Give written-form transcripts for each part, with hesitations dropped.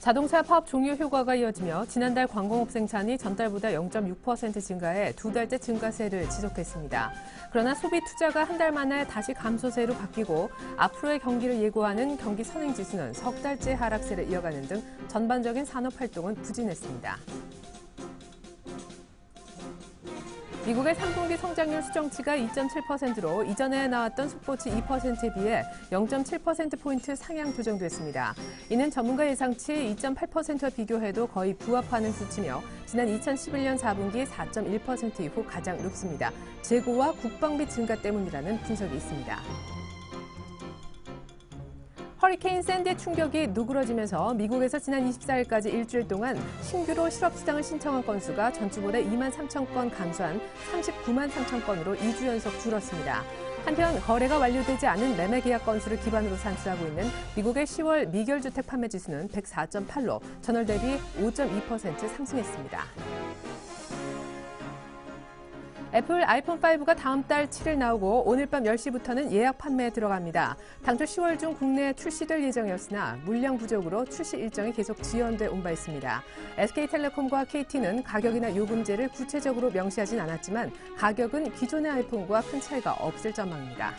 자동차 파업 종료 효과가 이어지며 지난달 관공업 생산이 전달보다 0.6% 증가해 두 달째 증가세를 지속했습니다. 그러나 소비 투자가 한 달 만에 다시 감소세로 바뀌고 앞으로의 경기를 예고하는 경기 선행지수는 석 달째 하락세를 이어가는 등 전반적인 산업 활동은 부진했습니다. 미국의 3분기 성장률 수정치가 2.7%로 이전에 나왔던 속보치 2%에 비해 0.7%포인트 상향 조정됐습니다. 이는 전문가 예상치 2.8%와 비교해도 거의 부합하는 수치며 지난 2011년 4분기 4.1% 이후 가장 높습니다. 재고와 국방비 증가 때문이라는 분석이 있습니다. 허리케인 샌디의 충격이 누그러지면서 미국에서 지난 24일까지 일주일 동안 신규로 실업수당을 신청한 건수가 전주보다 2만 3천 건 감소한 39만 3천 건으로 2주 연속 줄었습니다. 한편 거래가 완료되지 않은 매매 계약 건수를 기반으로 산출하고 있는 미국의 10월 미결주택 판매 지수는 104.8로 전월 대비 5.2% 상승했습니다. 애플 아이폰 5가 다음 달 7일 나오고 오늘 밤 10시부터는 예약 판매에 들어갑니다. 당초 10월 중 국내에 출시될 예정이었으나 물량 부족으로 출시 일정이 계속 지연돼 온 바 있습니다. SK텔레콤과 KT는 가격이나 요금제를 구체적으로 명시하진 않았지만 가격은 기존의 아이폰과 큰 차이가 없을 전망입니다.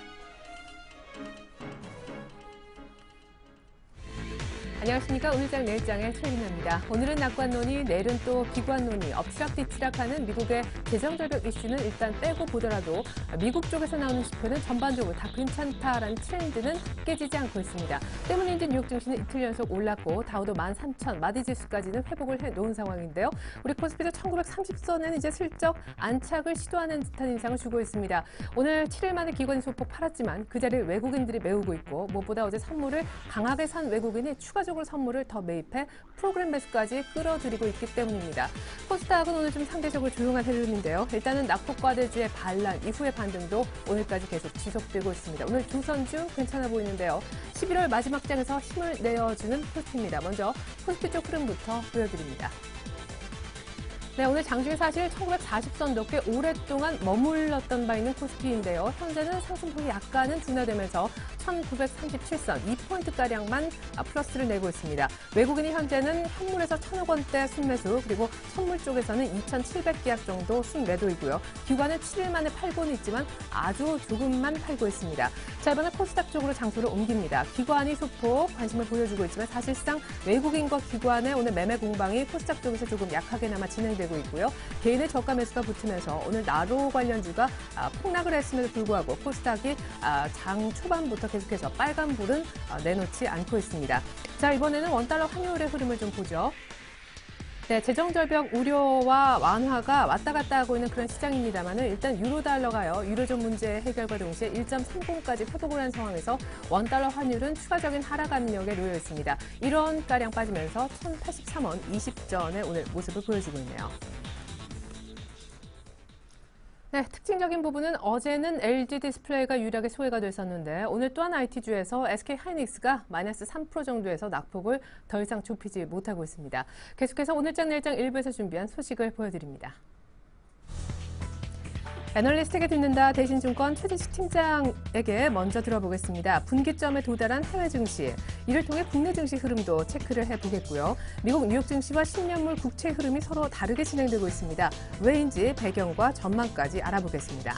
안녕하십니까. 오늘장 내일장의 최민아입니다. 오늘은 낙관론이, 내일은 또 기관론이 엎치락뒤치락하는 미국의 재정절벽 이슈는 일단 빼고 보더라도 미국 쪽에서 나오는 지표는 전반적으로 다 괜찮다라는 트렌드는 깨지지 않고 있습니다. 때문인지 뉴욕 증시는 이틀 연속 올랐고 다우도 13,000 마디지수까지는 회복을 해놓은 상황인데요. 우리 코스피도 1930선에는 이제 슬쩍 안착을 시도하는 듯한 인상을 주고 있습니다. 오늘 7일 만에 기관이 소폭 팔았지만 그 자리를 외국인들이 메우고 있고 무엇보다 어제 선물을 강하게 산 외국인이 추가적으로 선물을 더 매입해 프로그램 매수까지 끌어들이고 있기 때문입니다. 코스닥은 오늘 좀 상대적으로 조용한 흐름인데요. 일단은 낙폭과대주의 반란 이후의 반등도 오늘까지 계속 지속되고 있습니다. 오늘 조선주 괜찮아 보이는데요. 11월 마지막 장에서 힘을 내어주는 코스피입니다. 먼저 코스피 쪽 흐름부터 보여드립니다. 네, 오늘 장중에 사실 1940선 높게 오랫동안 머물렀던 바 있는 코스피인데요. 현재는 상승폭이 약간은 둔화되면서 1937선 2포인트가량만 플러스를 내고 있습니다. 외국인이 현재는 현물에서 1,000억 원대 순매수, 그리고 선물 쪽에서는 2,700계약 정도 순매도이고요. 기관은 7일 만에 팔고는 있지만 아주 조금만 팔고 있습니다. 자, 이번에 코스닥 쪽으로 장소를 옮깁니다. 기관이 소폭 관심을 보여주고 있지만 사실상 외국인과 기관의 오늘 매매 공방이 코스닥 쪽에서 조금 약하게나마 진행되고 있고요. 개인의 저가 매수가 붙으면서 오늘 나로 관련주가 폭락을 했음에도 불구하고 코스닥이 장 초반부터 계속해서 빨간불은 내놓지 않고 있습니다. 자, 이번에는 원달러 환율의 흐름을 좀 보죠. 네, 재정절벽 우려와 완화가 왔다 갔다 하고 있는 그런 시장입니다만은 일단 유로달러가요. 유로존 문제 해결과 동시에 1.30까지 회복을 한 상황에서 원달러 환율은 추가적인 하락 압력에 놓여 있습니다. 1원가량 빠지면서 1,083원 20전의 오늘 모습을 보여주고 있네요. 네, 특징적인 부분은 어제는 LG 디스플레이가 유리하게 소외가 됐었는데 오늘 또한 IT주에서 SK하이닉스가 마이너스 3% 정도에서 낙폭을 더 이상 좁히지 못하고 있습니다. 계속해서 오늘장 내일장 일부에서 준비한 소식을 보여드립니다. 애널리스트에게 듣는다. 대신증권 최진식 팀장에게 먼저 들어보겠습니다. 분기점에 도달한 해외 증시, 이를 통해 국내 증시 흐름도 체크를 해보겠고요. 미국 뉴욕 증시와 10년물 국채 흐름이 서로 다르게 진행되고 있습니다. 왜인지 배경과 전망까지 알아보겠습니다.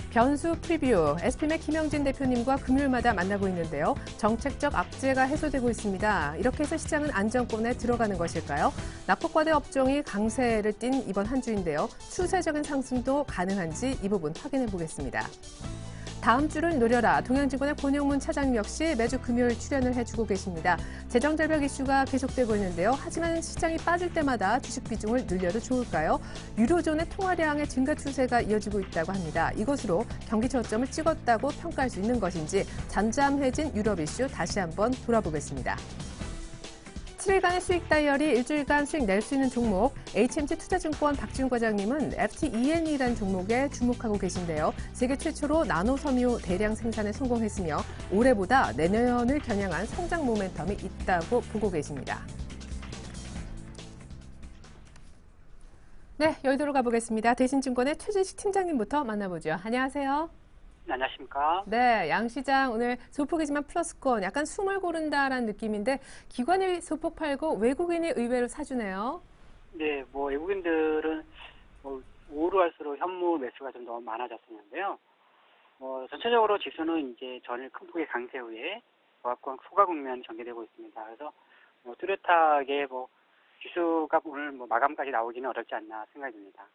변수 프리뷰, SPM의 김영진 대표님과 금요일마다 만나고 있는데요. 정책적 악재가 해소되고 있습니다. 이렇게 해서 시장은 안정권에 들어가는 것일까요? 낙폭과대 업종이 강세를 띈 이번 한 주인데요. 추세적인 상승도 가능한지 이 부분 확인해 보겠습니다. 다음 주를 노려라. 동양증권의 권영문 차장님 역시 매주 금요일 출연을 해주고 계십니다. 재정절벽 이슈가 계속되고 있는데요. 하지만 시장이 빠질 때마다 주식 비중을 늘려도 좋을까요? 유로존의 통화량의 증가 추세가 이어지고 있다고 합니다. 이것으로 경기 저점을 찍었다고 평가할 수 있는 것인지 잠잠해진 유럽 이슈 다시 한번 돌아보겠습니다. 7일간의 수익 다이어리, 일주일간 수익 낼 수 있는 종목, HMG 투자증권 박지훈 과장님은 FTEN이라는 종목에 주목하고 계신데요. 세계 최초로 나노섬유 대량 생산에 성공했으며 올해보다 내년을 겨냥한 성장 모멘텀이 있다고 보고 계십니다. 네, 여의도로 가보겠습니다. 대신증권의 최진식 팀장님부터 만나보죠. 안녕하세요. 네, 안녕하십니까? 네, 양시장 오늘 소폭이지만 플러스권 약간 숨을 고른다라는 느낌인데 기관이 소폭 팔고 외국인이 의외로 사주네요. 네, 외국인들은 오후로 갈수록 현무 매수가 좀 더 많아졌었는데요. 전체적으로 지수는 이제 전일 큰 폭의 강세 후에 소가 국면이 전개되고 있습니다. 그래서 뚜렷하게 지수가 오늘 마감까지 나오기는 어렵지 않나 생각이 듭니다.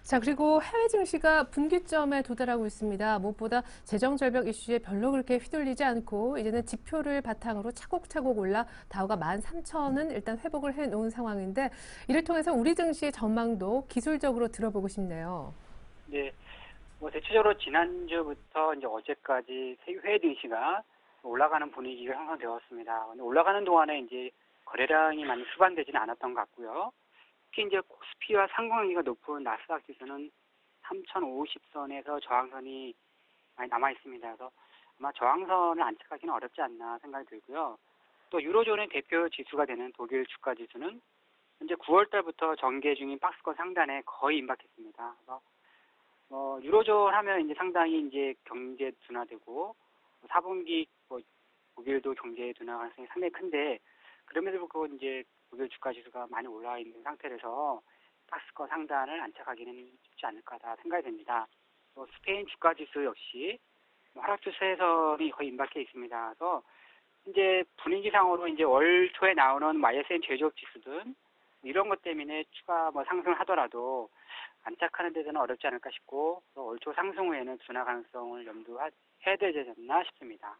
자, 그리고 해외 증시가 분기점에 도달하고 있습니다. 무엇보다 재정 절벽 이슈에 별로 그렇게 휘둘리지 않고 이제는 지표를 바탕으로 차곡차곡 올라 다우가 13,000은 일단 회복을 해 놓은 상황인데 이를 통해서 우리 증시의 전망도 기술적으로 들어보고 싶네요. 네, 대체적으로 지난주부터 이제 어제까지 해외 증시가 올라가는 분위기가 형성되었습니다. 근데 올라가는 동안에 이제 거래량이 많이 수반되지는 않았던 것 같고요. 특히 이제 코스피와 상관관계가 높은 나스닥 지수는 3,050선에서 저항선이 많이 남아 있습니다. 그래서 아마 저항선을 안착하기는 어렵지 않나 생각이 들고요. 또 유로존의 대표 지수가 되는 독일 주가 지수는 현재 9월 달부터 전개 중인 박스권 상단에 거의 임박했습니다. 그래서 유로존 하면 이제 상당히 이제 경제 둔화되고 4분기 독일도 경제 둔화 가능성이 상당히 큰데 그럼에도 불구하고 이제 독일 주가 지수가 많이 올라와 있는 상태라서 박스권 상단을 안착하기는 쉽지 않을 거다 생각이 됩니다. 또 스페인 주가 지수 역시 하락 추세선이 거의 임박해 있습니다. 그래서 이제 분위기상으로 이제 월 초에 나오는 YSN 제조업 지수든 이런 것 때문에 추가 상승을 하더라도 안착하는 데서는 어렵지 않을까 싶고 월 초 상승 후에는 둔화 가능성을 염두해야 되지 않나 싶습니다.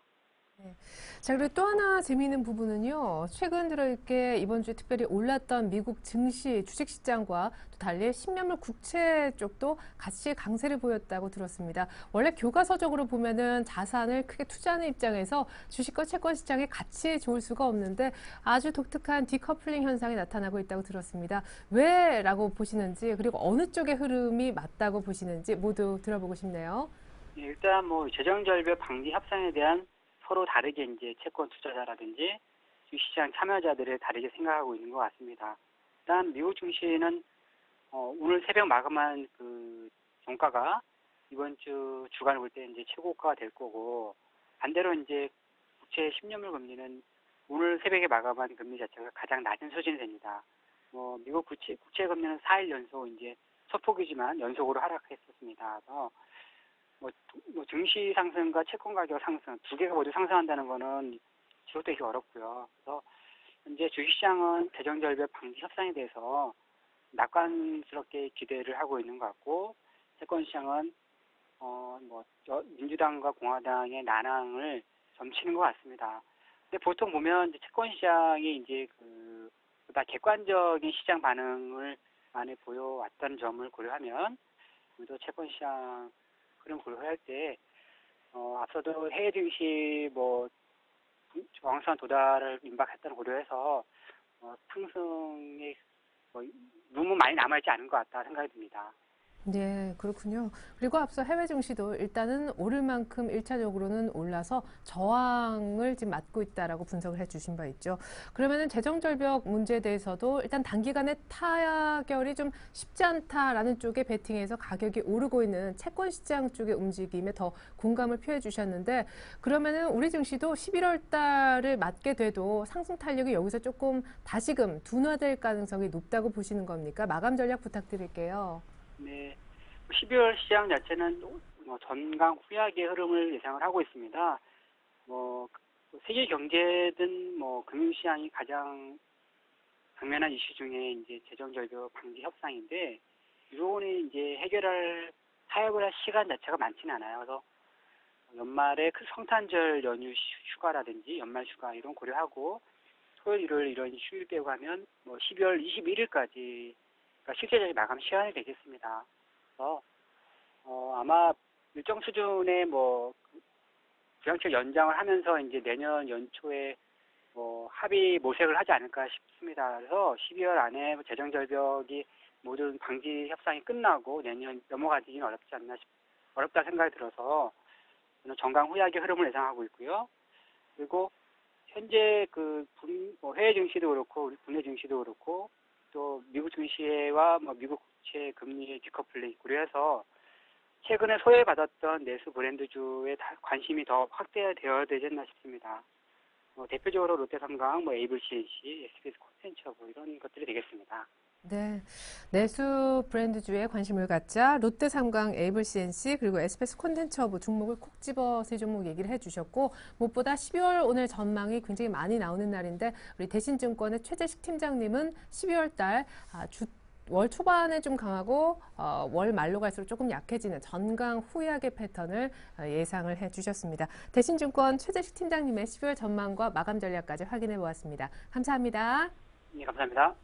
자, 그리고 또 하나 재미있는 부분은요. 최근 들어 이렇게 이번 주에 특별히 올랐던 미국 증시, 주식시장과 또 달리 10년물 국채 쪽도 같이 강세를 보였다고 들었습니다. 원래 교과서적으로 보면은 자산을 크게 투자하는 입장에서 주식과 채권 시장이 같이 좋을 수가 없는데 아주 독특한 디커플링 현상이 나타나고 있다고 들었습니다. 왜라고 보시는지 그리고 어느 쪽의 흐름이 맞다고 보시는지 모두 들어보고 싶네요. 일단 재정절벽 방지 협상에 대한 서로 다르게 이제 채권 투자자라든지 주식시장 참여자들을 다르게 생각하고 있는 것 같습니다. 일단 미국 증시는 오늘 새벽 마감한 그 종가가 이번 주 주간을 볼 때 이제 최고가가 될 거고 반대로 이제 국채 10년물 금리는 오늘 새벽에 마감한 금리 자체가 가장 낮은 수준이 됩니다. 미국 국채 금리는 4일 연속 이제 소폭이지만 연속으로 하락했었습니다. 그래서 증시 상승과 채권 가격 상승 두 개가 모두 상승한다는 거는 지속되기 어렵고요. 그래서 현재 주식시장은 재정절벽 방지 협상에 대해서 낙관스럽게 기대를 하고 있는 것 같고 채권 시장은 민주당과 공화당의 난항을 점치는 것 같습니다. 근데 보통 보면 이제 채권 시장이 이제 보다 객관적인 시장 반응을 많이 보여왔다는 점을 고려하면 또 채권 시장 그런 고려할 때 앞서도 해외 증시 저항선 도달을 임박했다는 고려해서 상승이 너무 많이 남아있지 않은 것 같다 생각이 듭니다. 네, 그렇군요. 그리고 앞서 해외 증시도 일단은 오를 만큼 1차적으로는 올라서 저항을 지금 맞고 있다라고 분석을 해주신 바 있죠. 그러면은 재정 절벽 문제에 대해서도 일단 단기간에 타결이 좀 쉽지 않다라는 쪽에 베팅해서 가격이 오르고 있는 채권 시장 쪽의 움직임에 더 공감을 표해 주셨는데 그러면은 우리 증시도 11월 달을 맞게 돼도 상승 탄력이 여기서 조금 다시금 둔화될 가능성이 높다고 보시는 겁니까? 마감 전략 부탁드릴게요. 네, 12월 시장 자체는 전강 후약의 흐름을 예상을 하고 있습니다. 세계 경제든 금융시장이 가장 당면한 이슈 중에 이제 재정절벽 방지 협상인데 이 부분이 이제 타협을 할 시간 자체가 많지는 않아요. 그래서 연말에 그 성탄절 연휴 휴가라든지 연말 휴가 이런 고려하고 토요일, 일요일 이런 휴일 빼고 하면 12월 21일까지 그러니까 실제적인 마감 시간이 되겠습니다. 그래서 아마 일정 수준의 부양책 연장을 하면서 이제 내년 연초에 합의 모색을 하지 않을까 싶습니다. 그래서 12월 안에 재정 절벽이 모든 방지 협상이 끝나고 내년 넘어가기는 어렵다 생각이 들어서 저는 정강 후약의 흐름을 예상하고 있고요. 그리고 현재 해외 증시도 그렇고 우리 국내 증시도 그렇고 또 미국 증시와 미국 국채 금리의 디커플링 고려해서 최근에 소외받았던 내수 브랜드주에 관심이 더 확대되어야 되지 않나 싶습니다. 대표적으로 롯데삼강, ABCNC, SBS 콘텐츠 이런 것들이 되겠습니다. 네, 내수 브랜드주에 관심을 갖자 롯데삼강, 에이블CNC 그리고 SBS 콘텐츠허브 종목을 콕 집어 세 종목 얘기를 해주셨고 무엇보다 12월 오늘 전망이 굉장히 많이 나오는 날인데 우리 대신증권의 최재식 팀장님은 12월 달 월 초반에 좀 강하고 월 말로 갈수록 조금 약해지는 전강 후약의 패턴을 예상을 해주셨습니다. 대신증권 최재식 팀장님의 12월 전망과 마감 전략까지 확인해 보았습니다. 감사합니다. 네, 감사합니다.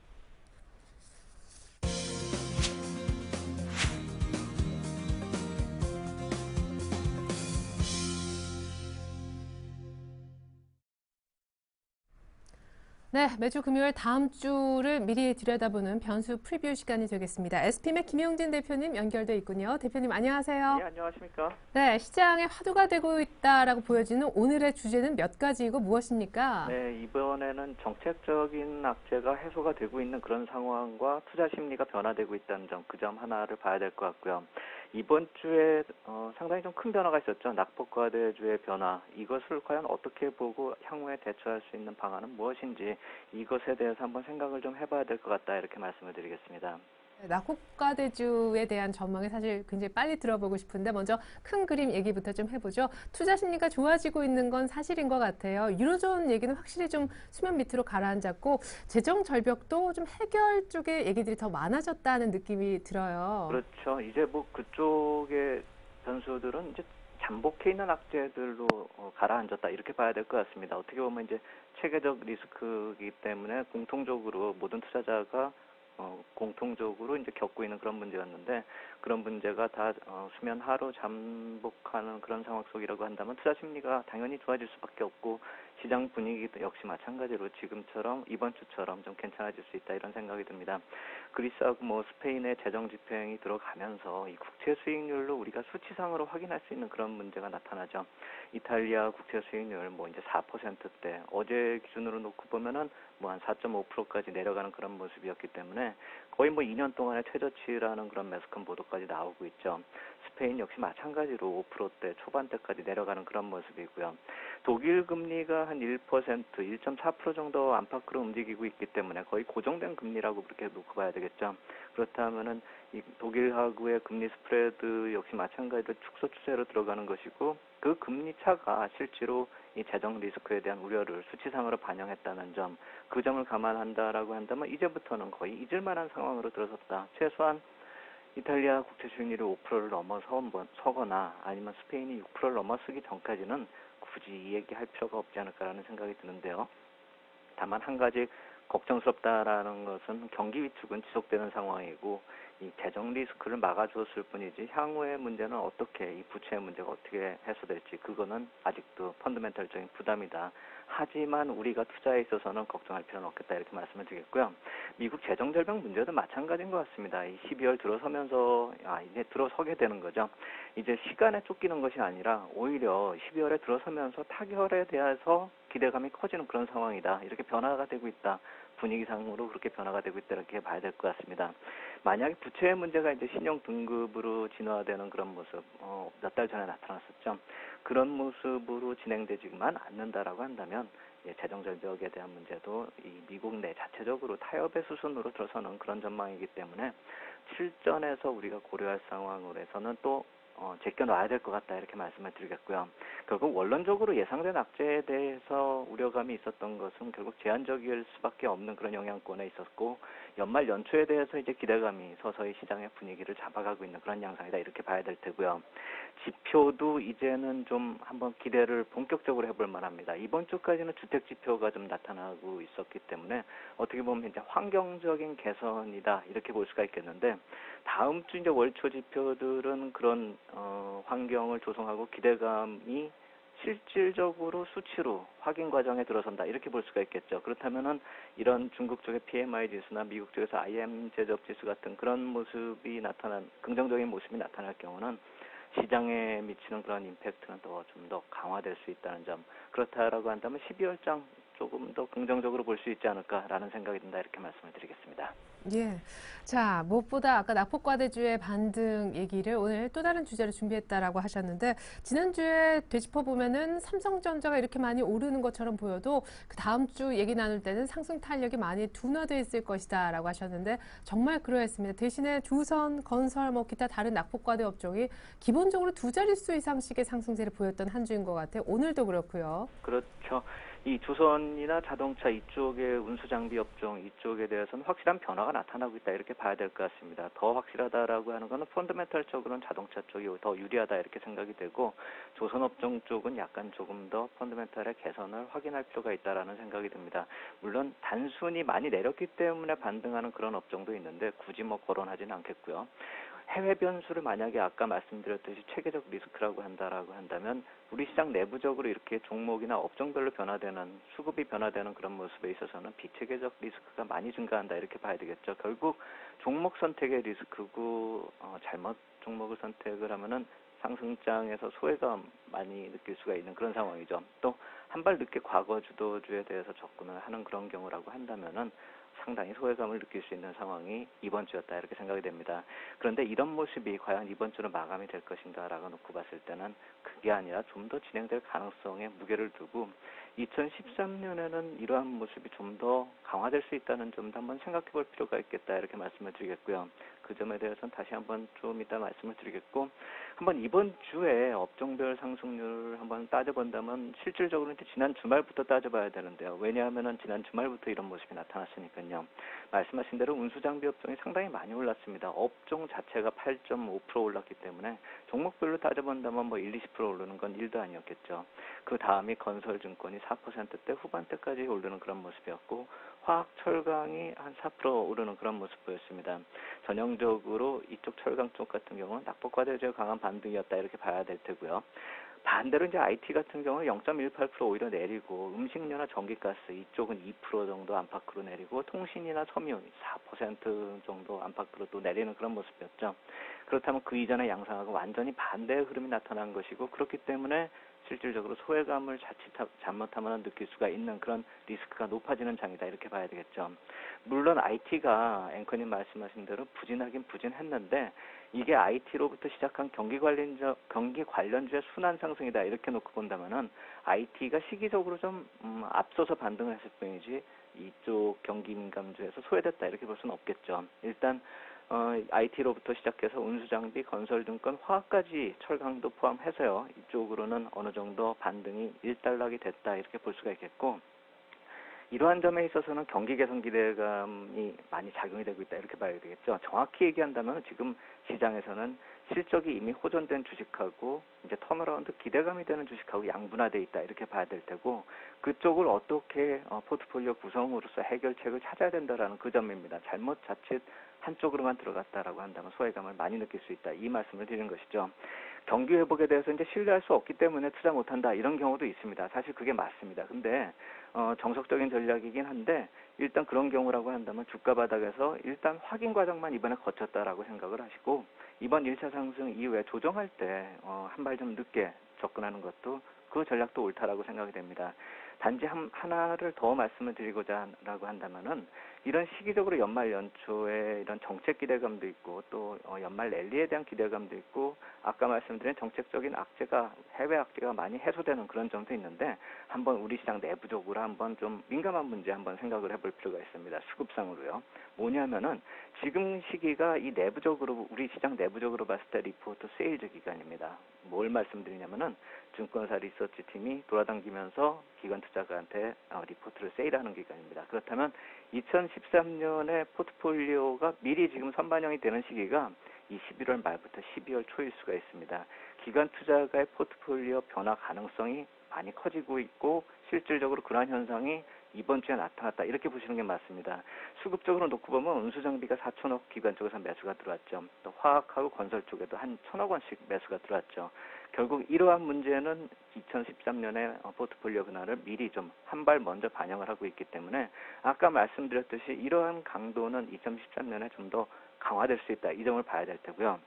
네, 매주 금요일 다음 주를 미리 들여다보는 변수 프리뷰 시간이 되겠습니다. SPM의 김용진 대표님 연결돼 있군요. 대표님 안녕하세요. 네, 안녕하십니까? 네, 시장에 화두가 되고 있다라고 보여지는 오늘의 주제는 몇 가지이고 무엇입니까? 네, 이번에는 정책적인 악재가 해소가 되고 있는 그런 상황과 투자 심리가 변화되고 있다는 점, 그 점 하나를 봐야 될 것 같고요. 이번 주에 상당히 좀 큰 변화가 있었죠. 낙폭과대주의 변화. 이것을 과연 어떻게 보고 향후에 대처할 수 있는 방안은 무엇인지 이것에 대해서 한번 생각을 좀 해봐야 될 것 같다 이렇게 말씀을 드리겠습니다. 낙폭과대주에 대한 전망이 사실 굉장히 빨리 들어보고 싶은데 먼저 큰 그림 얘기부터 좀 해보죠. 투자 심리가 좋아지고 있는 건 사실인 것 같아요. 유로존 얘기는 확실히 좀 수면 밑으로 가라앉았고 재정 절벽도 좀 해결 쪽의 얘기들이 더 많아졌다는 느낌이 들어요. 그렇죠. 이제 뭐 그쪽의 변수들은 이제 잠복해 있는 악재들로 가라앉았다 이렇게 봐야 될 것 같습니다. 어떻게 보면 이제 체계적 리스크이기 때문에 공통적으로 모든 투자자가 공통적으로 이제 겪고 있는 그런 문제였는데 그런 문제가 다 수면 하로 잠복하는 그런 상황 속이라고 한다면 투자 심리가 당연히 좋아질 수밖에 없고 시장 분위기도 역시 마찬가지로 지금처럼 이번 주처럼 좀 괜찮아질 수 있다 이런 생각이 듭니다. 그리스하고 스페인의 재정 집행이 들어가면서 이 국채 수익률로 우리가 수치상으로 확인할 수 있는 그런 문제가 나타나죠. 이탈리아 국채 수익률 이제 4%대 어제 기준으로 놓고 보면은 한 4.5%까지 내려가는 그런 모습이었기 때문에 거의 2년 동안의 최저치라는 그런 매스컴 보도까지 나오고 있죠. 스페인 역시 마찬가지로 5%대 초반대까지 내려가는 그런 모습이고요. 독일 금리가 한 1%, 1.4% 정도 안팎으로 움직이고 있기 때문에 거의 고정된 금리라고 그렇게 놓고 봐야 되겠죠. 그렇다면은 이 독일하고의 금리 스프레드 역시 마찬가지로 축소 추세로 들어가는 것이고 그 금리 차가 실제로 이 재정 리스크에 대한 우려를 수치상으로 반영했다는 점, 그 점을 감안한다라고 한다면 이제부터는 거의 잊을 만한 상황으로 들어섰다. 최소한 이탈리아 국채 수익률이 5%를 넘어서거나 아니면 스페인이 6%를 넘어서기 전까지는 굳이 이 얘기할 필요가 없지 않을까라는 생각이 드는데요. 다만 한 가지 걱정스럽다라는 것은 경기 위축은 지속되는 상황이고 이 재정 리스크를 막아주었을 뿐이지 향후의 문제는 어떻게 이 부채의 문제가 어떻게 해소될지 그거는 아직도 펀더멘털적인 부담이다. 하지만 우리가 투자에 있어서는 걱정할 필요는 없겠다 이렇게 말씀을 드리겠고요. 미국 재정 절벽 문제도 마찬가지인 것 같습니다. 이 12월 들어서면서 이제 들어서게 되는 거죠. 이제 시간에 쫓기는 것이 아니라 오히려 12월에 들어서면서 타결에 대해서 기대감이 커지는 그런 상황이다. 이렇게 변화가 되고 있다. 분위기상으로 그렇게 변화가 되고 있다 이렇게 봐야 될 것 같습니다. 만약에 부채의 문제가 이제 신용 등급으로 진화되는 그런 모습 몇 달 전에 나타났었죠. 그런 모습으로 진행되지만 않는다라고 한다면 재정 절벽에 대한 문제도 이 미국 내 자체적으로 타협의 수순으로 들어서는 그런 전망이기 때문에 실전에서 우리가 고려할 상황으로 해서는 또 제껴놔야 될 것 같다 이렇게 말씀을 드리겠고요. 결국 원론적으로 예상된 악재에 대해서 우려감이 있었던 것은 결국 제한적일 수밖에 없는 그런 영향권에 있었고 연말 연초에 대해서 이제 기대감이 서서히 시장의 분위기를 잡아가고 있는 그런 양상이다 이렇게 봐야 될 테고요. 지표도 이제는 좀 한번 기대를 본격적으로 해볼 만합니다. 이번 주까지는 주택 지표가 좀 나타나고 있었기 때문에 어떻게 보면 이제 환경적인 개선이다 이렇게 볼 수가 있겠는데 다음 주 이제 월초 지표들은 그런 환경을 조성하고 기대감이 실질적으로 수치로 확인 과정에 들어선다 이렇게 볼 수가 있겠죠. 그렇다면은 이런 중국 쪽의 PMI 지수나 미국 쪽에서 IM 제조업 지수 같은 그런 모습이 긍정적인 모습이 나타날 경우는 시장에 미치는 그런 임팩트는 좀 더 강화될 수 있다는 점. 그렇다라고 한다면 12월장 조금 더 긍정적으로 볼 수 있지 않을까라는 생각이 든다 이렇게 말씀을 드리겠습니다. 예. 자, 무엇보다 아까 낙폭과대주의 반등 얘기를 오늘 또 다른 주제로 준비했다라고 하셨는데, 지난주에 되짚어보면은 삼성전자가 이렇게 많이 오르는 것처럼 보여도 그 다음 주 얘기 나눌 때는 상승 탄력이 많이 둔화되어 있을 것이다라고 하셨는데, 정말 그러했습니다. 대신에 조선, 건설, 뭐 기타 다른 낙폭과대 업종이 기본적으로 두 자릿수 이상씩의 상승세를 보였던 한 주인 것 같아요. 오늘도 그렇고요. 그렇죠. 이 조선이나 자동차 이쪽의 운수장비 업종 이쪽에 대해서는 확실한 변화가 나타나고 있다 이렇게 봐야 될 것 같습니다. 더 확실하다라고 하는 거는 펀더멘털적으로는 자동차 쪽이 더 유리하다 이렇게 생각이 되고 조선 업종 쪽은 약간 조금 더 펀더멘털의 개선을 확인할 필요가 있다라는 생각이 듭니다. 물론 단순히 많이 내렸기 때문에 반등하는 그런 업종도 있는데 굳이 뭐 거론하지는 않겠고요. 해외 변수를 만약에 아까 말씀드렸듯이 체계적 리스크라고 한다면 우리 시장 내부적으로 이렇게 종목이나 업종별로 변화되는 수급이 변화되는 그런 모습에 있어서는 비체계적 리스크가 많이 증가한다 이렇게 봐야 되겠죠. 결국 종목 선택의 리스크고 잘못 종목을 선택을 하면은 상승장에서 소외감 많이 느낄 수가 있는 그런 상황이죠. 또 한 발 늦게 과거 주도주에 대해서 접근을 하는 그런 경우라고 한다면은 상당히 소외감을 느낄 수 있는 상황이 이번 주였다 이렇게 생각이 됩니다. 그런데 이런 모습이 과연 이번 주로 마감이 될 것인가라고 놓고 봤을 때는 그게 아니라 좀 더 진행될 가능성에 무게를 두고 2013년에는 이러한 모습이 좀 더 강화될 수 있다는 점도 한번 생각해 볼 필요가 있겠다 이렇게 말씀을 드리겠고요. 그 점에 대해서는 다시 한번 좀 이따 말씀을 드리겠고 한번 이번 주에 업종별 상승률을 한번 따져본다면 실질적으로 이제 지난 주말부터 따져봐야 되는데요. 왜냐하면은 지난 주말부터 이런 모습이 나타났으니까요. 말씀하신 대로 운수장비 업종이 상당히 많이 올랐습니다. 업종 자체가 8.5% 올랐기 때문에 종목별로 따져본다면 뭐 1, 20% 오르는 건 1도 아니었겠죠. 그 다음이 건설증권이 4%대 후반대까지 오르는 그런 모습이었고 화학 철강이 한 4% 오르는 그런 모습 보였습니다. 전형적으로 이쪽 철강 쪽 같은 경우는 낙폭과대주의 강한 반등이었다 이렇게 봐야 될 테고요. 반대로 이제 IT 같은 경우는 0.18% 오히려 내리고 음식료나 전기가스 이쪽은 2% 정도 안팎으로 내리고 통신이나 섬유 4% 정도 안팎으로 또 내리는 그런 모습이었죠. 그렇다면 그 이전의 양상하고 완전히 반대의 흐름이 나타난 것이고 그렇기 때문에 실질적으로 소외감을 자칫 잘못하면 느낄 수가 있는 그런 리스크가 높아지는 장이다 이렇게 봐야 되겠죠. 물론 IT가 앵커님 말씀하신 대로 부진하긴 부진했는데 이게 IT로부터 시작한 경기 관련주의 순환 상승이다 이렇게 놓고 본다면은 IT가 시기적으로 좀 앞서서 반등을 했을 뿐이지 이쪽 경기 민감주에서 소외됐다 이렇게 볼 수는 없겠죠. 일단 IT로부터 시작해서 운수장비, 건설증권, 화학까지 철강도 포함해서요. 이쪽으로는 어느 정도 반등이 일단락이 됐다 이렇게 볼 수가 있겠고 이러한 점에 있어서는 경기 개선 기대감이 많이 작용이 되고 있다 이렇게 봐야 되겠죠. 정확히 얘기한다면 지금 시장에서는 실적이 이미 호전된 주식하고 이제 턴어라운드 기대감이 되는 주식하고 양분화되어 있다 이렇게 봐야 될 테고 그쪽을 어떻게 포트폴리오 구성으로서 해결책을 찾아야 된다라는 그 점입니다. 자칫 한쪽으로만 들어갔다라고 한다면 소외감을 많이 느낄 수 있다 이 말씀을 드리는 것이죠. 경기 회복에 대해서 이제 신뢰할 수 없기 때문에 투자 못한다 이런 경우도 있습니다. 사실 그게 맞습니다. 근데 정석적인 전략이긴 한데 일단 그런 경우라고 한다면 주가 바닥에서 일단 확인 과정만 이번에 거쳤다라고 생각을 하시고 이번 1차 상승 이후에 조정할 때 한 발 좀 늦게 접근하는 것도 그 전략도 옳다라고 생각이 됩니다. 단지 하나를 더 말씀을 드리고자라고 한다면은 이런 시기적으로 연말 연초에 이런 정책 기대감도 있고 또 연말 랠리에 대한 기대감도 있고 아까 말씀드린 정책적인 악재가 해외 악재가 많이 해소되는 그런 점도 있는데 한번 우리 시장 내부적으로 한번 좀 민감한 문제 한번 생각을 해볼 필요가 있습니다. 수급상으로요. 뭐냐면은 지금 시기가 이 내부적으로 우리 시장 내부적으로 봤을 때 리포트 세일즈 기간입니다. 뭘 말씀드리냐면은 증권사 리서치 팀이 돌아다니면서 기관 투자가한테 리포트를 세일하는 기간입니다. 그렇다면 2013년에 포트폴리오가 미리 지금 선반영이 되는 시기가 이 11월 말부터 12월 초일 수가 있습니다. 기관 투자가의 포트폴리오 변화 가능성이 많이 커지고 있고 실질적으로 그러한 현상이 이번 주에 나타났다 이렇게 보시는 게 맞습니다. 수급적으로 놓고 보면 운수장비가 4천억 기관 쪽에서 매수가 들어왔죠. 또 화학하고 건설 쪽에도 한 1,000억 원씩 매수가 들어왔죠. 결국 이러한 문제는 2013년에 포트폴리오 변화를 미리 좀 한 발 먼저 반영을 하고 있기 때문에 아까 말씀드렸듯이 이러한 강도는 2013년에 좀 더 강화될 수 있다. 이 점을 봐야 될 테고요.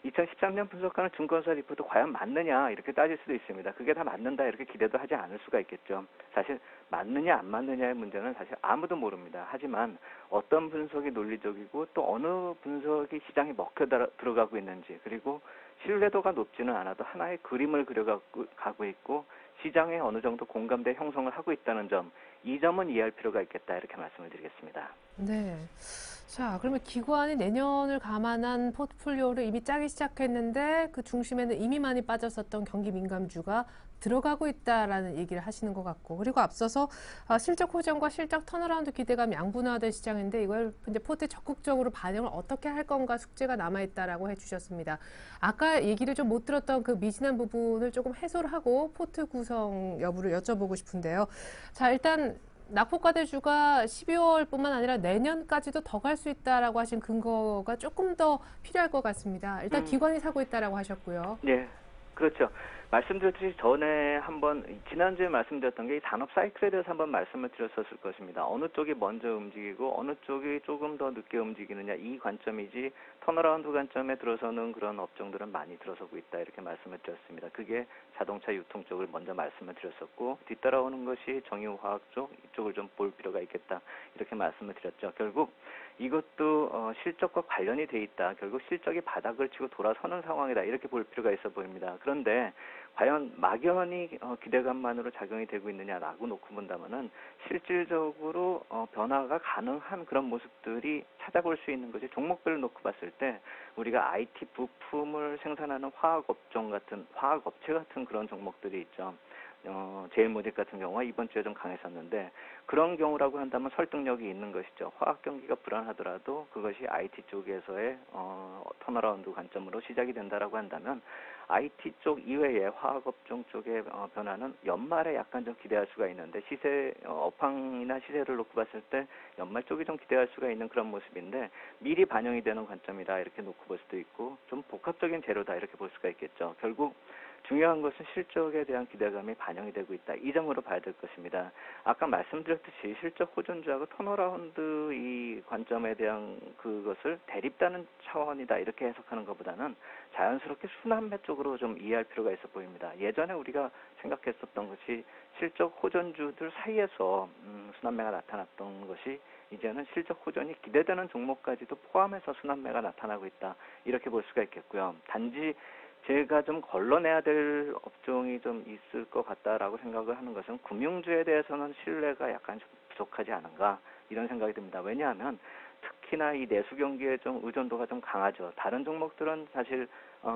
2013년 분석하는 증권사 리포트 과연 맞느냐 이렇게 따질 수도 있습니다. 그게 다 맞는다 이렇게 기대도 하지 않을 수가 있겠죠. 사실 맞느냐 안 맞느냐의 문제는 사실 아무도 모릅니다. 하지만 어떤 분석이 논리적이고 또 어느 분석이 시장에 먹혀 들어가고 있는지, 그리고 신뢰도가 높지는 않아도 하나의 그림을 그려가고 있고 시장에 어느 정도 공감대 형성을 하고 있다는 점, 이 점은 이해할 필요가 있겠다 이렇게 말씀을 드리겠습니다. 네. 자, 그러면 기관이 내년을 감안한 포트폴리오를 이미 짜기 시작했는데 그 중심에는 이미 많이 빠졌었던 경기 민감주가 들어가고 있다라는 얘기를 하시는 것 같고, 그리고 앞서서 실적 호전과 실적 턴어라운드 기대감 양분화된 시장인데 이걸 이제 포트에 적극적으로 반영을 어떻게 할 건가 숙제가 남아있다라고 해주셨습니다. 아까 얘기를 좀 못 들었던 그 미진한 부분을 조금 해소를 하고 포트 구성 여부를 여쭤보고 싶은데요. 자, 일단 낙폭과대주가 12월뿐만 아니라 내년까지도 더 갈 수 있다라고 하신 근거가 조금 더 필요할 것 같습니다. 일단 기관이 사고 있다라고 하셨고요. 네, 그렇죠. 말씀드렸듯이 전에 한번 지난주에 말씀드렸던 게 이 산업 사이클에 대해서 한번 말씀을 드렸었을 것입니다. 어느 쪽이 먼저 움직이고 어느 쪽이 조금 더 늦게 움직이느냐, 이 관점이지 턴어라운드 관점에 들어서는 그런 업종들은 많이 들어서고 있다 이렇게 말씀을 드렸습니다. 그게 자동차 유통 쪽을 먼저 말씀을 드렸었고, 뒤따라오는 것이 정유화학 쪽, 이쪽을 좀 볼 필요가 있겠다 이렇게 말씀을 드렸죠. 결국 이것도 실적과 관련이 돼 있다. 결국 실적이 바닥을 치고 돌아서는 상황이다 이렇게 볼 필요가 있어 보입니다. 그런데 과연 막연히 기대감만으로 작용이 되고 있느냐라고 놓고 본다면은 실질적으로 변화가 가능한 그런 모습들이 찾아볼 수 있는 것이, 종목별을 놓고 봤을 때 우리가 IT 부품을 생산하는 화학 업체 같은 그런 종목들이 있죠. 제일모직 같은 경우가 이번 주에 좀 강했었는데, 그런 경우라고 한다면 설득력이 있는 것이죠. 화학 경기가 불안하더라도 그것이 IT 쪽에서의 턴어라운드 관점으로 시작이 된다라고 한다면 IT 쪽 이외의 화학업종 쪽의 변화는 연말에 약간 좀 기대할 수가 있는데, 업황이나 시세를 놓고 봤을 때 연말 쪽이 좀 기대할 수가 있는 그런 모습인데, 미리 반영이 되는 관점이다 이렇게 놓고 볼 수도 있고, 좀 복합적인 재료다 이렇게 볼 수가 있겠죠. 결국 중요한 것은 실적에 대한 기대감이 반영이 되고 있다, 이 점으로 봐야 될 것입니다. 아까 말씀드렸듯이 실적 호전주하고 턴어라운드 이 관점에 대한 그것을 대립다는 차원이다 이렇게 해석하는 것보다는 자연스럽게 순환매 쪽으로 좀 이해할 필요가 있어 보입니다. 예전에 우리가 생각했었던 것이 실적 호전주들 사이에서 순환매가 나타났던 것이 이제는 실적 호전이 기대되는 종목까지도 포함해서 순환매가 나타나고 있다 이렇게 볼 수가 있겠고요. 단지 제가 좀 걸러내야 될 업종이 좀 있을 것 같다라고 생각을 하는 것은, 금융주에 대해서는 신뢰가 약간 좀 부족하지 않은가 이런 생각이 듭니다. 왜냐하면 특히나 이 내수 경기에 좀 의존도가 좀 강하죠. 다른 종목들은 사실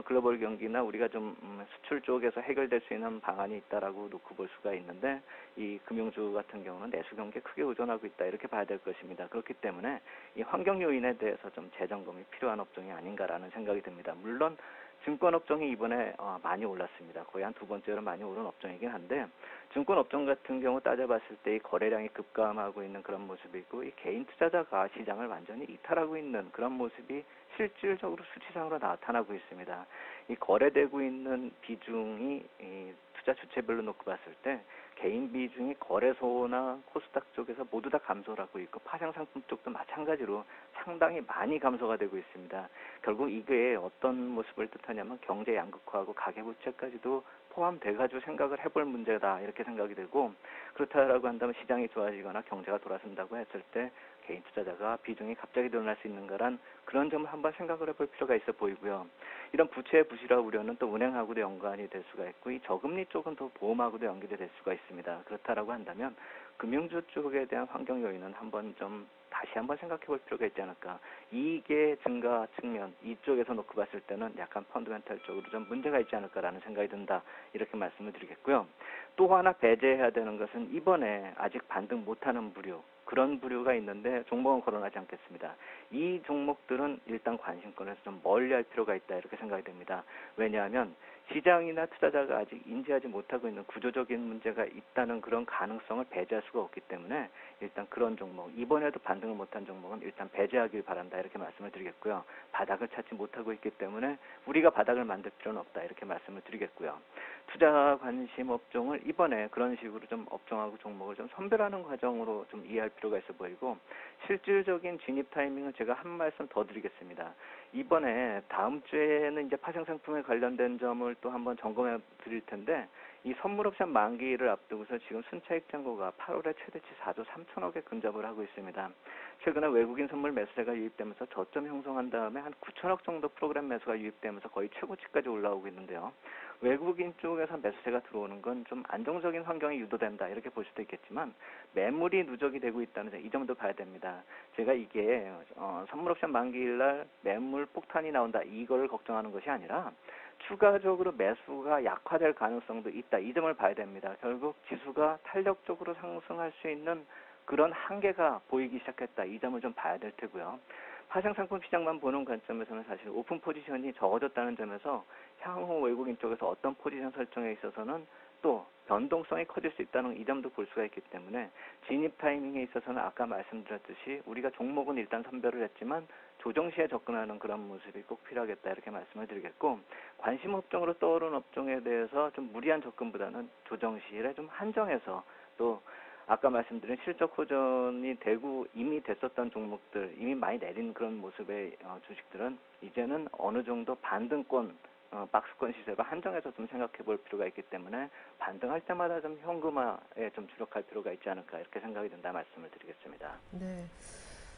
글로벌 경기나 우리가 좀 수출 쪽에서 해결될 수 있는 방안이 있다라고 놓고 볼 수가 있는데, 이 금융주 같은 경우는 내수 경기에 크게 의존하고 있다 이렇게 봐야 될 것입니다. 그렇기 때문에 이 환경 요인에 대해서 좀 재점검이 필요한 업종이 아닌가라는 생각이 듭니다. 물론 증권업종이 이번에 많이 올랐습니다. 거의 한 두 번째로 많이 오른 업종이긴 한데, 증권업종 같은 경우 따져봤을 때 이 거래량이 급감하고 있는 그런 모습이 있고, 이 개인 투자자가 시장을 완전히 이탈하고 있는 그런 모습이 실질적으로 수치상으로 나타나고 있습니다. 이 거래되고 있는 비중이 이 투자 주체별로 놓고 봤을 때 개인 비중이 거래소나 코스닥 쪽에서 모두 다 감소를 하고 있고, 파생상품 쪽도 마찬가지로 상당히 많이 감소가 되고 있습니다. 결국 이게 어떤 모습을 뜻하냐면 경제 양극화하고 가계부채까지도 포함돼가지고 생각을 해볼 문제다 이렇게 생각이 되고, 그렇다라고 한다면 시장이 좋아지거나 경제가 돌아선다고 했을 때 개인 투자자가 비중이 갑자기 늘어날 수 있는가란 그런 점을 한번 생각을 해볼 필요가 있어 보이고요. 이런 부채의 부실화 우려는 또 은행하고도 연관이 될 수가 있고, 이 저금리 쪽은 또 보험하고도 연결이 될 수가 있습니다. 그렇다라고 한다면 금융주 쪽에 대한 환경 요인은 다시 한번 생각해 볼 필요가 있지 않을까. 이익의 증가 측면, 이쪽에서 놓고 봤을 때는 약간 펀드멘탈적으로 좀 문제가 있지 않을까라는 생각이 든다 이렇게 말씀을 드리겠고요. 또 하나 배제해야 되는 것은 이번에 아직 반등 못하는 부류, 그런 부류가 있는데 종목은 거론하지 않겠습니다. 이 종목들은 일단 관심권에서 좀 멀리할 필요가 있다 이렇게 생각이 됩니다. 왜냐하면 시장이나 투자자가 아직 인지하지 못하고 있는 구조적인 문제가 있다는 그런 가능성을 배제할 수가 없기 때문에, 일단 그런 종목, 이번에도 반등을 못한 종목은 일단 배제하길 바란다 이렇게 말씀을 드리겠고요. 바닥을 찾지 못하고 있기 때문에 우리가 바닥을 만들 필요는 없다 이렇게 말씀을 드리겠고요. 투자 관심 업종을 이번에 그런 식으로 좀 업종하고 종목을 좀 선별하는 과정으로 좀 이해할 필요가 있어 보이고, 실질적인 진입 타이밍은 제가 한 말씀 더 드리겠습니다. 이번에 다음 주에는 이제 파생 상품에 관련된 점을 또 한번 점검해 드릴 텐데 이 선물 옵션 만기를 앞두고서 지금 순차익 잔고가 8월에 최대치 4조 3천억에 근접을 하고 있습니다. 최근에 외국인 선물 매수세가 유입되면서 저점 형성한 다음에 한 9천억 정도 프로그램 매수가 유입되면서 거의 최고치까지 올라오고 있는데요. 외국인 쪽에서 매수세가 들어오는 건 좀 안정적인 환경이 유도된다 이렇게 볼 수도 있겠지만 매물이 누적이 되고 있다는 점, 이 점도 봐야 됩니다. 제가 이게 선물 옵션 만기일날 매물 폭탄이 나온다 이걸 걱정하는 것이 아니라 추가적으로 매수가 약화될 가능성도 있다. 이 점을 봐야 됩니다. 결국 지수가 탄력적으로 상승할 수 있는 그런 한계가 보이기 시작했다. 이 점을 좀 봐야 될 테고요. 파생상품 시장만 보는 관점에서는 사실 오픈 포지션이 적어졌다는 점에서 향후 외국인 쪽에서 어떤 포지션 설정에 있어서는 또 변동성이 커질 수 있다는 이 점도 볼 수가 있기 때문에 진입 타이밍에 있어서는 아까 말씀드렸듯이 우리가 종목은 일단 선별을 했지만 조정 시에 접근하는 그런 모습이 꼭 필요하겠다 이렇게 말씀을 드리겠고 관심 업종으로 떠오른 업종에 대해서 좀 무리한 접근보다는 조정 시에 좀 한정해서 또 아까 말씀드린 실적 호전이 되고 이미 됐었던 종목들 이미 많이 내린 그런 모습의 주식들은 이제는 어느 정도 반등권 박스권 시세가 한정해서 좀 생각해 볼 필요가 있기 때문에 반등할 때마다 좀 현금화에 좀 주력할 필요가 있지 않을까 이렇게 생각이 든다 말씀을 드리겠습니다. 네.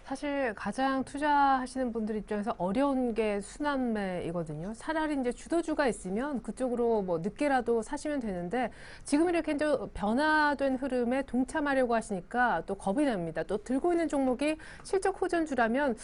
사실 가장 투자하시는 분들 입장에서 어려운 게 순환매이거든요. 차라리 이제 주도주가 있으면 그쪽으로 뭐 늦게라도 사시면 되는데 지금 이렇게 이제 변화된 흐름에 동참하려고 하시니까 또 겁이 납니다. 또 들고 있는 종목이 실적 호전주라면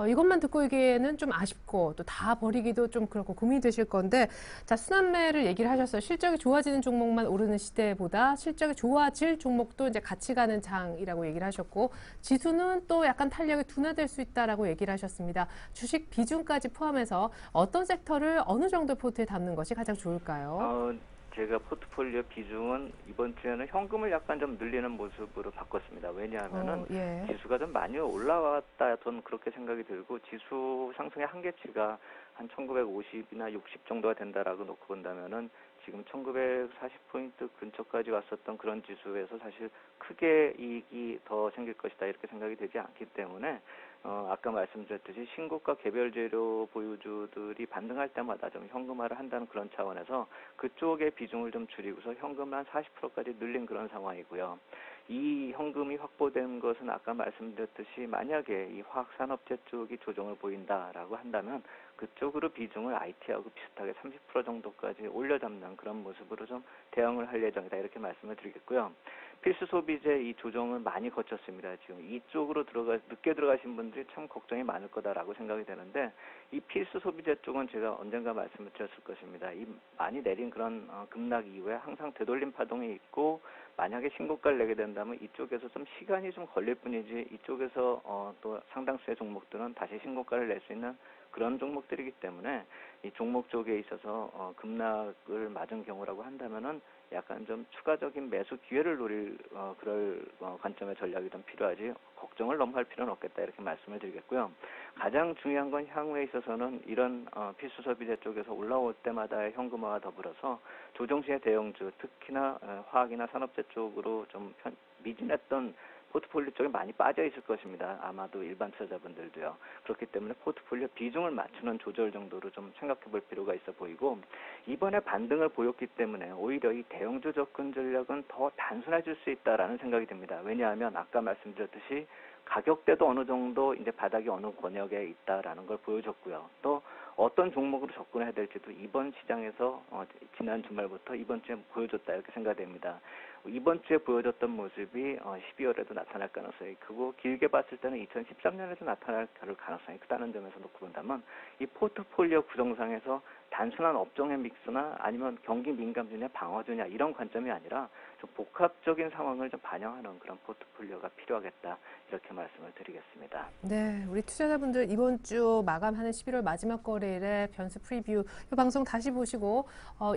이것만 듣고 있기에는 좀 아쉽고 또 다 버리기도 좀 그렇고 고민이 되실 건데 자 순환매를 얘기를 하셨어요. 실적이 좋아지는 종목만 오르는 시대보다 실적이 좋아질 종목도 이제 같이 가는 장이라고 얘기를 하셨고 지수는 또 약간 탄력이 둔화될 수 있다라고 얘기를 하셨습니다. 주식 비중까지 포함해서 어떤 섹터를 어느 정도 포트에 담는 것이 가장 좋을까요? 제가 포트폴리오 비중은 이번 주에는 현금을 약간 좀 늘리는 모습으로 바꿨습니다. 왜냐하면은 예. 지수가 좀 많이 올라왔다 저는 그렇게 생각이 들고 지수 상승의 한계치가 한 1950이나 60 정도가 된다라고 놓고 본다면은 지금 1940포인트 근처까지 왔었던 그런 지수에서 사실 크게 이익이 더 생길 것이다 이렇게 생각이 되지 않기 때문에 아까 말씀드렸듯이 신고가 개별 재료 보유주들이 반등할 때마다 좀 현금화를 한다는 그런 차원에서 그쪽의 비중을 좀 줄이고서 현금을 한 40%까지 늘린 그런 상황이고요. 이 현금이 확보된 것은 아까 말씀드렸듯이 만약에 이 화학산업재 쪽이 조정을 보인다라고 한다면 그쪽으로 비중을 IT하고 비슷하게 30% 정도까지 올려잡는 그런 모습으로 좀 대응을 할 예정이다 이렇게 말씀을 드리겠고요. 필수 소비재 이 조정을 많이 거쳤습니다. 지금 이쪽으로 늦게 들어가신 분들이 참 걱정이 많을 거다라고 생각이 되는데 이 필수 소비재 쪽은 제가 언젠가 말씀을 드렸을 것입니다. 이 많이 내린 그런 급락 이후에 항상 되돌림 파동이 있고 만약에 신고가를 내게 된다면 이쪽에서 좀 시간이 좀 걸릴 뿐이지 이쪽에서 또 상당수의 종목들은 다시 신고가를 낼 수 있는 그런 종목들이기 때문에 이 종목 쪽에 있어서 급락을 맞은 경우라고 한다면은 약간 좀 추가적인 매수 기회를 노릴 그럴 관점의 전략이 좀 필요하지 걱정을 너무 할 필요는 없겠다 이렇게 말씀을 드리겠고요. 가장 중요한 건 향후에 있어서는 이런 필수 소비재 쪽에서 올라올 때마다의 현금화와 더불어서 조정시의 대형주 특히나 화학이나 산업재 쪽으로 좀 미진했던 포트폴리오 쪽에 많이 빠져 있을 것입니다. 아마도 일반 투자자분들도요. 그렇기 때문에 포트폴리오 비중을 맞추는 조절 정도로 좀 생각해 볼 필요가 있어 보이고 이번에 반등을 보였기 때문에 오히려 이 대형주 접근 전략은 더 단순해질 수 있다라는 생각이 듭니다. 왜냐하면 아까 말씀드렸듯이 가격대도 어느 정도 이제 바닥이 어느 권역에 있다라는 걸 보여줬고요. 또 어떤 종목으로 접근해야 될지도 이번 시장에서 지난 주말부터 이번 주에 보여줬다 이렇게 생각됩니다. 이번 주에 보여줬던 모습이 12월에도 나타날 가능성이 크고 길게 봤을 때는 2013년에도 나타날 가능성이 크다는 점에서 놓고 본다면 이 포트폴리오 구성상에서 단순한 업종의 믹스나 아니면 경기 민감주냐 방어주냐 이런 관점이 아니라 좀 복합적인 상황을 좀 반영하는 그런 포트폴리오가 필요하겠다 이렇게 말씀을 드리겠습니다. 네, 우리 투자자분들 이번 주 마감하는 11월 마지막 거래일에 변수 프리뷰 이 방송 다시 보시고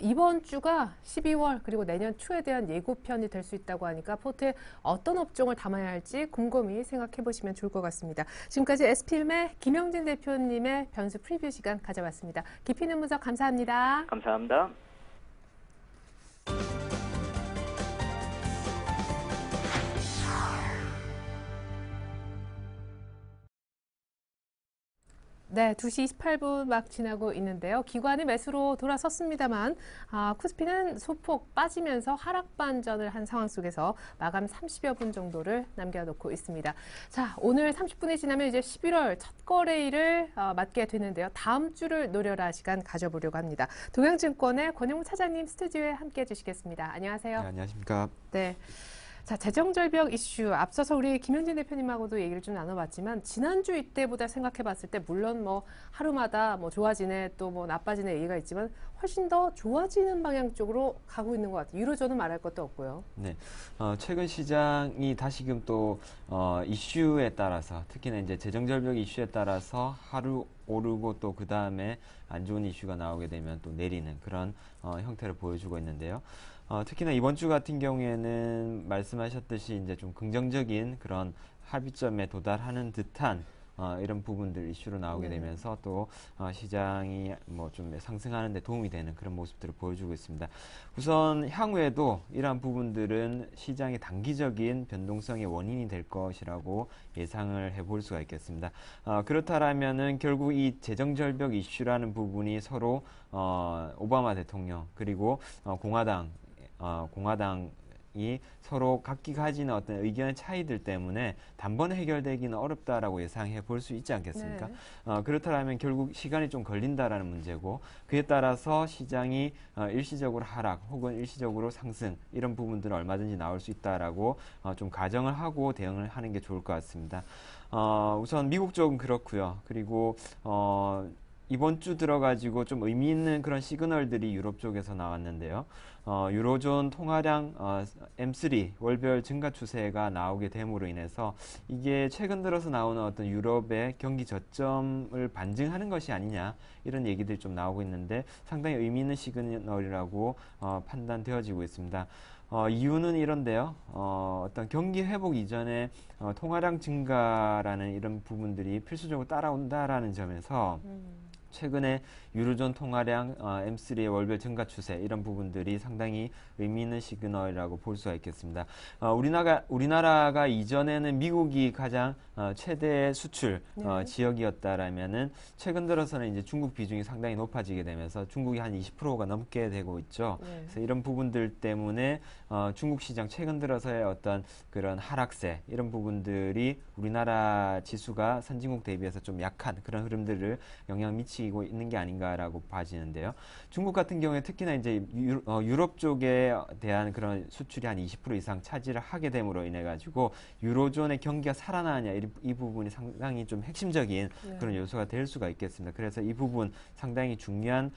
이번 주가 12월 그리고 내년 초에 대한 예고편이 될 수 있다고 하니까 포트에 어떤 업종을 담아야 할지 곰곰이 생각해 보시면 좋을 것 같습니다. 지금까지 SP일의 김영진 대표님의 변수 프리뷰 시간 가져봤습니다. 깊이 있는 분석 감사합니다. 감사합니다. 네, 2시 28분 막 지나고 있는데요. 기관이 매수로 돌아섰습니다만 코스피는 소폭 빠지면서 하락 반전을 한 상황 속에서 마감 30여 분 정도를 남겨놓고 있습니다. 자, 오늘 30분이 지나면 이제 11월 첫 거래일을 맞게 되는데요. 다음 주를 노려라 시간 가져보려고 합니다. 동양증권의 권영무 차장님 스튜디오에 함께해 주시겠습니다. 안녕하세요. 네, 안녕하십니까. 네. 자, 재정절벽 이슈 앞서서 우리 김현진 대표님하고도 얘기를 좀 나눠봤지만 지난주 이때보다 생각해봤을 때 물론 뭐 하루마다 뭐 좋아지네 또 뭐 나빠지네 얘기가 있지만 훨씬 더 좋아지는 방향 쪽으로 가고 있는 것 같아요. 유로존은 말할 것도 없고요. 네, 최근 시장이 다시금 또 이슈에 따라서 특히나 이제 재정절벽 이슈에 따라서 하루 오르고 또 그 다음에 안 좋은 이슈가 나오게 되면 또 내리는 그런 형태를 보여주고 있는데요. 특히나 이번 주 같은 경우에는 말씀하셨듯이 이제 좀 긍정적인 그런 합의점에 도달하는 듯한 이런 부분들 이슈로 나오게 되면서 또 시장이 뭐 좀 상승하는 데 도움이 되는 그런 모습들을 보여주고 있습니다. 우선 향후에도 이러한 부분들은 시장의 단기적인 변동성의 원인이 될 것이라고 예상을 해볼 수가 있겠습니다. 그렇다라면은 결국 이 재정절벽 이슈라는 부분이 서로 오바마 대통령 그리고 공화당이 서로 각기 가지는 어떤 의견의 차이들 때문에 단번에 해결되기는 어렵다라고 예상해 볼 수 있지 않겠습니까? 네. 그렇다면 결국 시간이 좀 걸린다라는 문제고 그에 따라서 시장이 일시적으로 하락 혹은 일시적으로 상승 이런 부분들은 얼마든지 나올 수 있다라고 좀 가정을 하고 대응을 하는 게 좋을 것 같습니다. 우선 미국 쪽은 그렇고요. 그리고 이번 주 들어가지고 좀 의미 있는 그런 시그널들이 유럽 쪽에서 나왔는데요. 유로존 통화량 M3 월별 증가 추세가 나오게 됨으로 인해서 이게 최근 들어서 나오는 어떤 유럽의 경기 저점을 반증하는 것이 아니냐 이런 얘기들이 좀 나오고 있는데 상당히 의미 있는 시그널이라고 판단되어지고 있습니다. 이유는 이런데요. 어떤 경기 회복 이전에 통화량 증가라는 이런 부분들이 필수적으로 따라온다라는 점에서 최근에 유로존 통화량 M3의 월별 증가 추세 이런 부분들이 상당히 의미 있는 시그널이라고 볼 수가 있겠습니다. 우리나라가 이전에는 미국이 가장 최대 수출 지역이었다라면은 최근 들어서는 이제 중국 비중이 상당히 높아지게 되면서 중국이 한 20%가 넘게 되고 있죠. 그래서 이런 부분들 때문에 중국 시장 최근 들어서의 어떤 그런 하락세 이런 부분들이 우리나라 지수가 선진국 대비해서 좀 약한 그런 흐름들을 영향 미치고 있는 게 아닌가라고 봐지는데요. 중국 같은 경우에 특히나 이제 유럽 쪽에 대한 그런 수출이 한 20% 이상 차지를 하게 됨으로 인해 가지고 유로존의 경기가 살아나느냐 이 부분이 상당히 좀 핵심적인 그런 요소가 될 수가 있겠습니다. 그래서 이 부분 상당히 중요한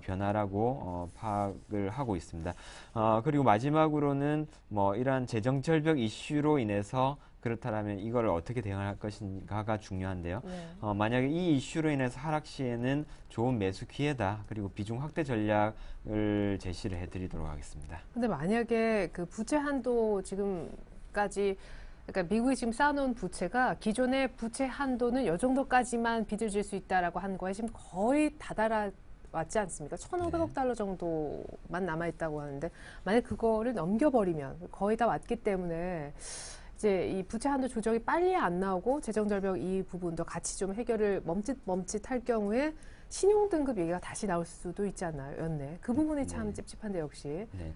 변화라고 파악을 하고 있습니다. 그리고 마지막으로는 뭐 이러한 재정 절벽 이슈로 인해서 그렇다면 이걸 어떻게 대응할 것인가가 중요한데요. 만약에 이 이슈로 인해서 하락 시에는 좋은 매수 기회다. 그리고 비중 확대 전략을 제시를 해드리도록 하겠습니다. 근데 만약에 그 부채 한도 지금까지 그러니까 미국이 지금 쌓아놓은 부채가 기존의 부채 한도는 이 정도까지만 빚을 질 수 있다라고 한 거에 지금 거의 다다랐지 않습니까? 1,500억 달러 정도만 남아있다고 하는데 만약 그거를 넘겨버리면 거의 다 왔기 때문에 이제 이 부채 한도 조정이 빨리 안 나오고 재정절벽 이 부분도 같이 좀 해결을 멈칫멈칫할 경우에 신용등급 얘기가 다시 나올 수도 있지 않나요? 그 부분이 참 찝찝한데 역시. 네.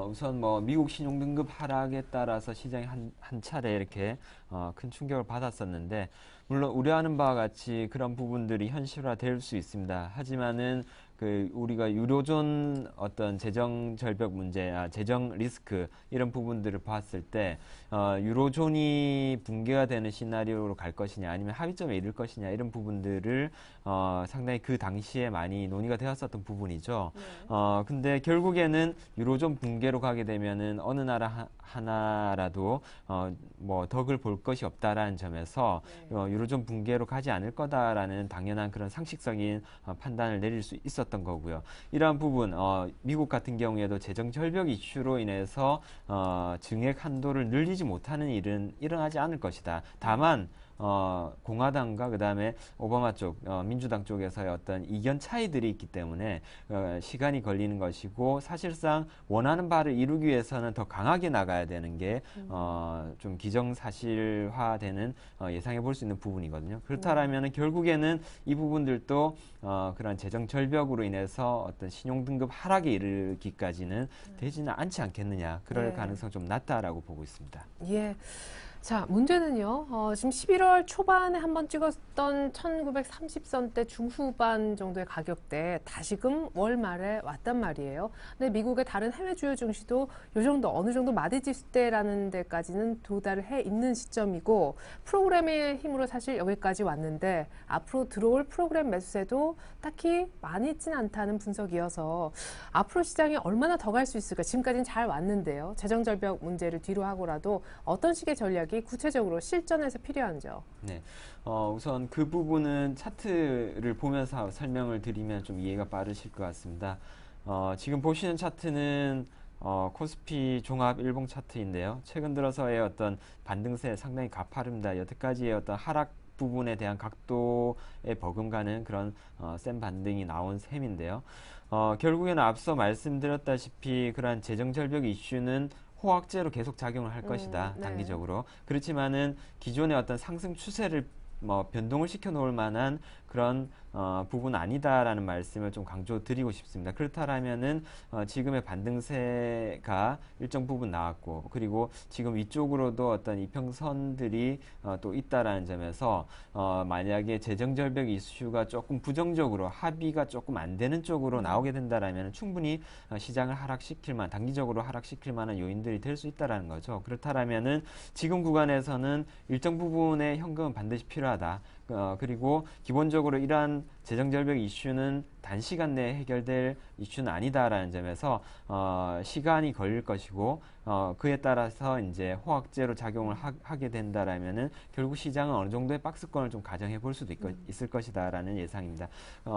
우선 뭐 미국 신용등급 하락에 따라서 시장이 한 차례 이렇게 큰 충격을 받았었는데 물론 우려하는 바와 같이 그런 부분들이 현실화될 수 있습니다. 하지만은 우리가 유로존 어떤 재정 절벽 문제, 재정 리스크 이런 부분들을 봤을 때 유로존이 붕괴가 되는 시나리오로 갈 것이냐 아니면 합의점에 이를 것이냐 이런 부분들을 상당히 그 당시에 많이 논의가 되었었던 부분이죠. 근데 결국에는 유로존 붕괴로 가게 되면은 어느 나라 하나라도 뭐 덕을 볼 것이 없다라는 점에서 유로존 붕괴로 가지 않을 거다라는 당연한 그런 상식적인 판단을 내릴 수 있었던 거고요. 이러한 부분 미국 같은 경우에도 재정 절벽 이슈로 인해서 증액 한도를 늘리지 못하는 일은 일어나지 않을 것이다. 다만 공화당과 그다음에 오바마 쪽 민주당 쪽에서의 어떤 이견 차이들이 있기 때문에 시간이 걸리는 것이고 사실상 원하는 바를 이루기 위해서는 더 강하게 나가야 되는 게 좀 기정사실화되는 예상해 볼 수 있는 부분이거든요. 그렇다면 결국에는 이 부분들도 그런 재정 절벽으로 인해서 어떤 신용 등급 하락에 이르기까지는 되지는 않지 않겠느냐. 그럴 네. 가능성 좀 낮다라고 보고 있습니다. 예. 자, 문제는요, 지금 11월 초반에 한번 찍었던 1930선대 중후반 정도의 가격대 다시금 월 말에 왔단 말이에요. 근데 미국의 다른 해외 주요 증시도 요 정도, 어느 정도 마디지수대라는 데까지는 도달을 해 있는 시점이고, 프로그램의 힘으로 사실 여기까지 왔는데, 앞으로 들어올 프로그램 매수세도 딱히 많이 있진 않다는 분석이어서, 앞으로 시장이 얼마나 더 갈 수 있을까? 지금까지는 잘 왔는데요. 재정절벽 문제를 뒤로 하고라도 어떤 식의 전략이 구체적으로 실전에서 필요한죠? 네, 우선 그 부분은 차트를 보면서 설명을 드리면 좀 이해가 빠르실 것 같습니다. 지금 보시는 차트는 코스피 종합 일봉 차트인데요. 최근 들어서의 어떤 반등세 상당히 가파릅니다. 여태까지의 어떤 하락 부분에 대한 각도에 버금가는 그런 센 반등이 나온 셈인데요. 결국에는 앞서 말씀드렸다시피 그러한 재정절벽 이슈는 호황제로 계속 작용을 할 것이다. 네. 단기적으로. 그렇지만은 기존의 어떤 상승 추세를 변동을 시켜 놓을 만한 그런 부분은 아니다라는 말씀을 좀 강조드리고 싶습니다. 그렇다면은 지금의 반등세가 일정 부분 나왔고 그리고 지금 위쪽으로도 어떤 이평선들이 또 있다라는 점에서 만약에 재정절벽 이슈가 조금 부정적으로 합의가 조금 안 되는 쪽으로 나오게 된다라면 충분히 시장을 하락시킬 만 단기적으로 하락시킬 만한 요인들이 될 수 있다라는 거죠. 그렇다면은 지금 구간에서는 일정 부분의 현금은 반드시 필요하다. 그리고 기본적으로 이러한 재정절벽 이슈는 단시간 내에 해결될 이슈는 아니다라는 점에서 시간이 걸릴 것이고 그에 따라서 이제 호황제로 작용을 하게 된다라면은 결국 시장은 어느 정도의 박스권을 좀 가정해 볼 수도 있을 것이다라는 예상입니다.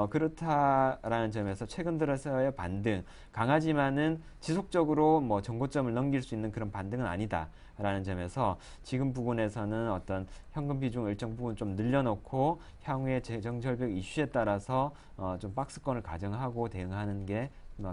그렇다라는 점에서 최근 들어서의 반등 강하지만은 지속적으로 뭐 정고점을 넘길 수 있는 그런 반등은 아니다라는 점에서 지금 부분에서는 어떤 현금 비중을 일정 부분 좀 늘려놓고 향후의 재정절벽 이슈에 따라서 좀 박스권을 가정하고 대응하는 게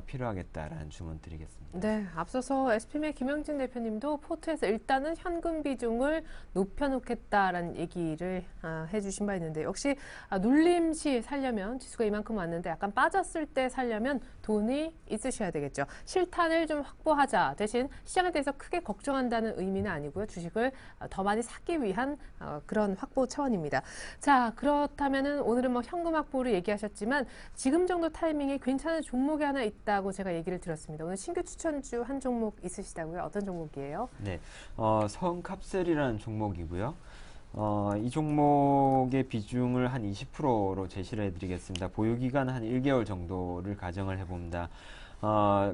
필요하겠다라는 주문 드리겠습니다. 네, 앞서서 SPM의 김영진 대표님도 포트에서 일단은 현금 비중을 높여놓겠다라는 얘기를 해주신 바 있는데 역시 눌림시 살려면 지수가 이만큼 왔는데 약간 빠졌을 때 살려면 돈이 있으셔야 되겠죠. 실탄을 좀 확보하자 대신 시장에 대해서 크게 걱정한다는 의미는 아니고요. 주식을 더 많이 사기 위한 그런 확보 차원입니다. 자, 그렇다면은 오늘은 뭐 현금 확보를 얘기하셨지만 지금 정도 타이밍에 괜찮은 종목이 하나 있다고 제가 얘기를 들었습니다. 오늘 신규 추천주 한 종목 있으시다고요? 어떤 종목이에요? 네, 성캅셀이라는 종목이고요. 이 종목의 비중을 한 20%로 제시를 해드리겠습니다. 보유기간 한 1개월 정도를 가정을 해봅니다.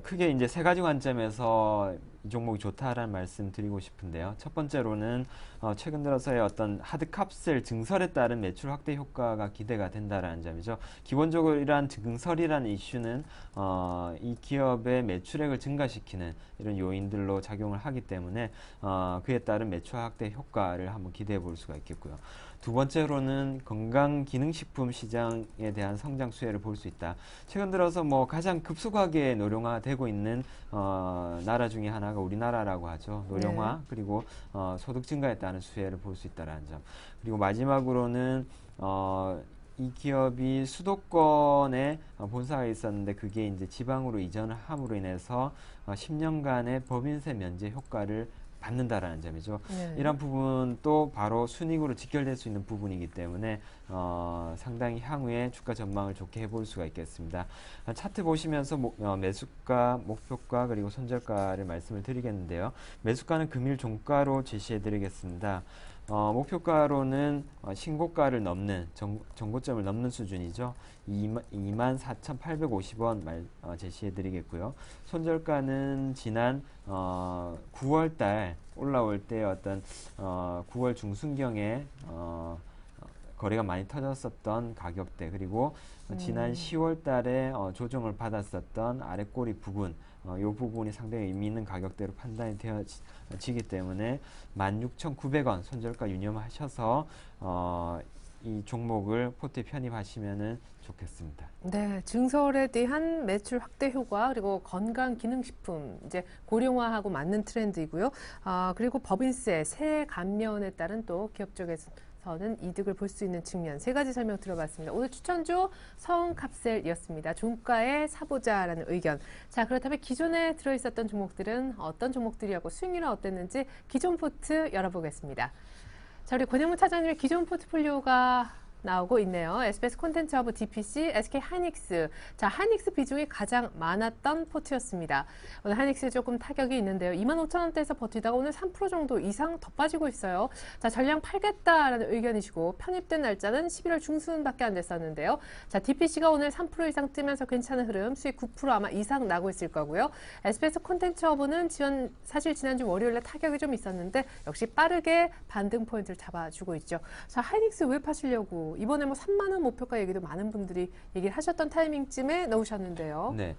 크게 이제 세 가지 관점에서 이 종목이 좋다라는 말씀 드리고 싶은데요. 첫 번째로는 최근 들어서의 어떤 하드캅셀 증설에 따른 매출 확대 효과가 기대가 된다라는 점이죠. 기본적으로 이러한 증설이라는 이슈는 이 기업의 매출액을 증가시키는 이런 요인들로 작용을 하기 때문에 그에 따른 매출 확대 효과를 한번 기대해 볼 수가 있겠고요. 두 번째로는 건강기능식품 시장에 대한 성장 수혜를 볼 수 있다. 최근 들어서 뭐 가장 급속하게 노령화되고 있는 나라 중에 하나가 우리나라라고 하죠. 노령화 네. 그리고 소득 증가에 따른 수혜를 볼 수 있다는 점. 그리고 마지막으로는 이 기업이 수도권에 본사가 있었는데 그게 이제 지방으로 이전을 함으로 인해서 10년간의 법인세 면제 효과를 받는다라는 점이죠. 네. 이런 부분도 바로 순이익으로 직결될 수 있는 부분이기 때문에 상당히 향후에 주가 전망을 좋게 해볼 수가 있겠습니다. 차트 보시면서 매수가, 목표가 그리고 손절가를 말씀을 드리겠는데요. 매수가는 금일 종가로 제시해 드리겠습니다. 목표가로는 신고가를 넘는 정고점을 넘는 수준이죠. 24,850원 제시해 드리겠고요. 손절가는 지난 9월달 올라올 때 어떤 9월 중순경에 거래가 많이 터졌었던 가격대, 그리고 지난 10월 달에 조정을 받았었던 아래 꼬리 부근, 이 부분이 상당히 의미 있는 가격대로 판단이 되어지기 때문에 16,900원 손절가 유념하셔서 이 종목을 포트에 편입하시면 좋겠습니다. 네, 증설에 대한 매출 확대 효과, 그리고 건강 기능식품 이제 고령화하고 맞는 트렌드이고요. 그리고 법인세, 세액 감면에 따른 또 기업 쪽에서는 이득을 볼 수 있는 측면, 세 가지 설명 들어봤습니다. 오늘 추천주 서흥캅셀이었습니다. 종가에 사보자라는 의견. 자, 그렇다면 기존에 들어있었던 종목들은 어떤 종목들이었고 수익률은 어땠는지 기존 포트 열어보겠습니다. 자, 우리 권영문 차장님의 기존 포트폴리오가 나오고 있네요. SBS 콘텐츠허브 DPC, SK 하이닉스. 자, 하이닉스 비중이 가장 많았던 포트였습니다. 오늘 하이닉스 조금 타격이 있는데요. 25,000원대에서 버티다가 오늘 3% 정도 이상 더 빠지고 있어요. 자, 전량 팔겠다라는 의견이시고 편입된 날짜는 11월 중순밖에 안 됐었는데요. 자, DPC가 오늘 3% 이상 뜨면서 괜찮은 흐름, 수익 9% 아마 이상 나고 있을 거고요. SBS 콘텐츠허브는 사실 지난주 월요일에 타격이 좀 있었는데 역시 빠르게 반등 포인트를 잡아주고 있죠. 자, 하이닉스 왜 파시려고? 이번에 뭐 3만 원 목표가 얘기도 많은 분들이 얘기를 하셨던 타이밍쯤에 넣으셨는데요. 네,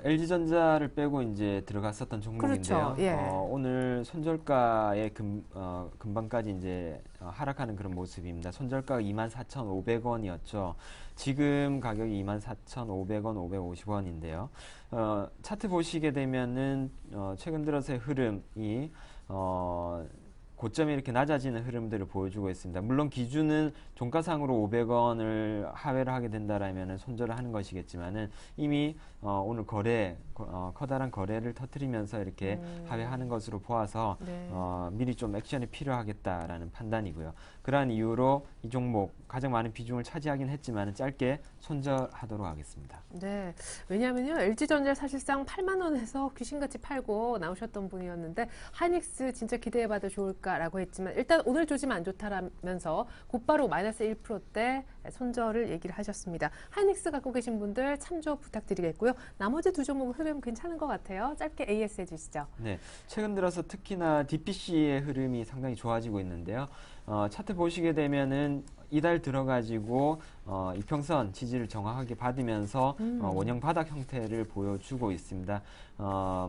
LG전자를 빼고 이제 들어갔었던 종목인데요. 그렇죠. 예. 오늘 손절가의 금방까지 이제 하락하는 그런 모습입니다. 손절가가 24,500원이었죠. 지금 가격이 24,500원, 550원인데요. 차트 보시게 되면은 최근 들어서의 흐름이 고점이 이렇게 낮아지는 흐름들을 보여주고 있습니다. 물론 기준은 종가상으로 500원을 하회를 하게 된다라면 손절을 하는 것이겠지만은 이미 오늘 커다란 거래를 터뜨리면서 이렇게 하회하는 것으로 보아서 네. 미리 좀 액션이 필요하겠다라는 판단이고요. 그러한 이유로 이 종목 가장 많은 비중을 차지하긴 했지만 짧게 손절하도록 하겠습니다. 네, 왜냐하면요, LG전자 사실상 8만 원에서 귀신같이 팔고 나오셨던 분이었는데 하이닉스 진짜 기대해봐도 좋을까라고 했지만 일단 오늘 조짐 안 좋다라면서 곧바로 마이너스 1%대 손절을 얘기를 하셨습니다. 하이닉스 갖고 계신 분들 참조 부탁드리겠고요. 나머지 두 종목은 흐름 괜찮은 것 같아요. 짧게 AS 해주시죠. 네, 최근 들어서 특히나 DPC의 흐름이 상당히 좋아지고 있는데요. 차트 보시게 되면은 이달 들어가지고 이평선 지지를 정확하게 받으면서 원형 바닥 형태를 보여주고 있습니다.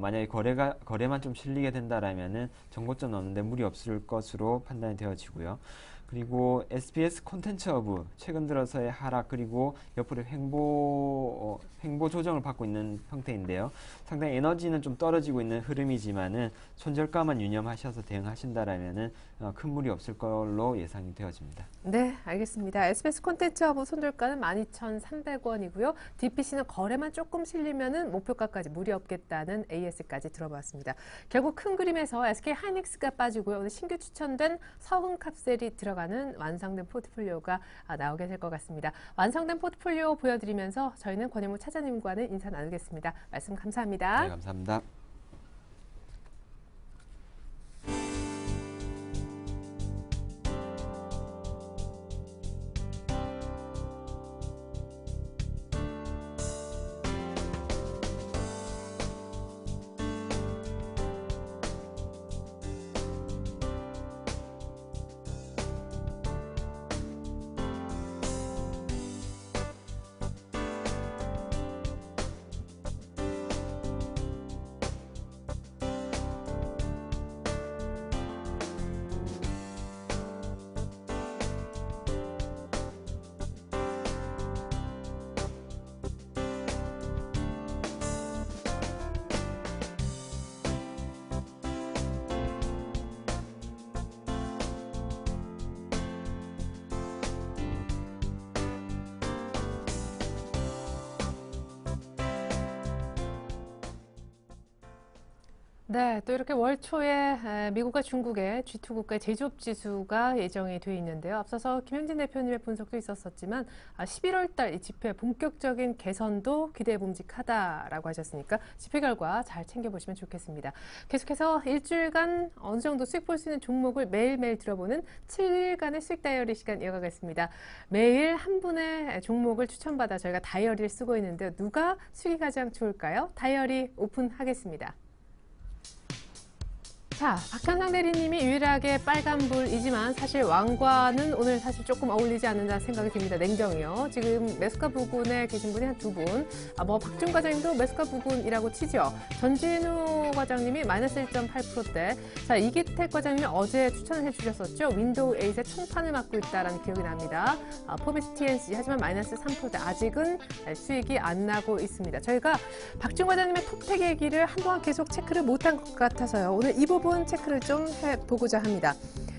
만약에 거래만 좀 실리게 된다라면은 정고점 넣는데 무리 없을 것으로 판단이 되어지고요. 그리고 SBS 콘텐츠허브 최근 들어서의 하락, 그리고 옆으로 횡보 조정을 받고 있는 형태인데요. 상당히 에너지는 좀 떨어지고 있는 흐름이지만은 손절가만 유념하셔서 대응하신다라면은 큰 무리 없을 걸로 예상이 되어집니다. 네, 알겠습니다. SBS 콘텐츠허브 손절가는 12,300원이고요. DPC는 거래만 조금 실리면은 목표가까지 무리 없겠다는 AS까지 들어봤습니다. 결국 큰 그림에서 SK 하이닉스가 빠지고요. 오늘 신규 추천된 서흥캅셀이 들어가는 완성된 포트폴리오가 나오게 될 것 같습니다. 완성된 포트폴리오 보여드리면서 저희는 권영무 차장님과는 인사 나누겠습니다. 말씀 감사합니다. 네, 감사합니다. 네, 또 이렇게 월 초에 미국과 중국의 G2 국가의 제조업 지수가 예정이 돼 있는데요. 앞서서 김영진 대표님의 분석도 있었었지만 11월 달 이 지표의 본격적인 개선도 기대해 봄직하다라고 하셨으니까 지표 결과 잘 챙겨보시면 좋겠습니다. 계속해서 일주일간 어느 정도 수익 볼 수 있는 종목을 매일매일 들어보는 7일간의 수익 다이어리 시간 이어가겠습니다. 매일 한 분의 종목을 추천받아 저희가 다이어리를 쓰고 있는데 누가 수익이 가장 좋을까요? 다이어리 오픈하겠습니다. 자, 박현상 대리님이 유일하게 빨간불이지만 사실 왕과는 오늘 사실 조금 어울리지 않는다는 생각이 듭니다. 냉정이요. 지금 매수가 부근에 계신 분이 한 두 분. 박준 과장님도 매수가 부근이라고 치죠. 전진우 과장님이 마이너스 1.8%대. 자, 이기택 과장님이 어제 추천을 해주셨었죠. 윈도우 8의 총판을 맡고 있다라는 기억이 납니다. 포비스 TNC 하지만 마이너스 3%대. 아직은 수익이 안 나고 있습니다. 저희가 박준 과장님의 톱택 얘기를 한동안 계속 체크를 못한 것 같아서요. 오늘 이 부분 체크를 좀 해보고자 합니다.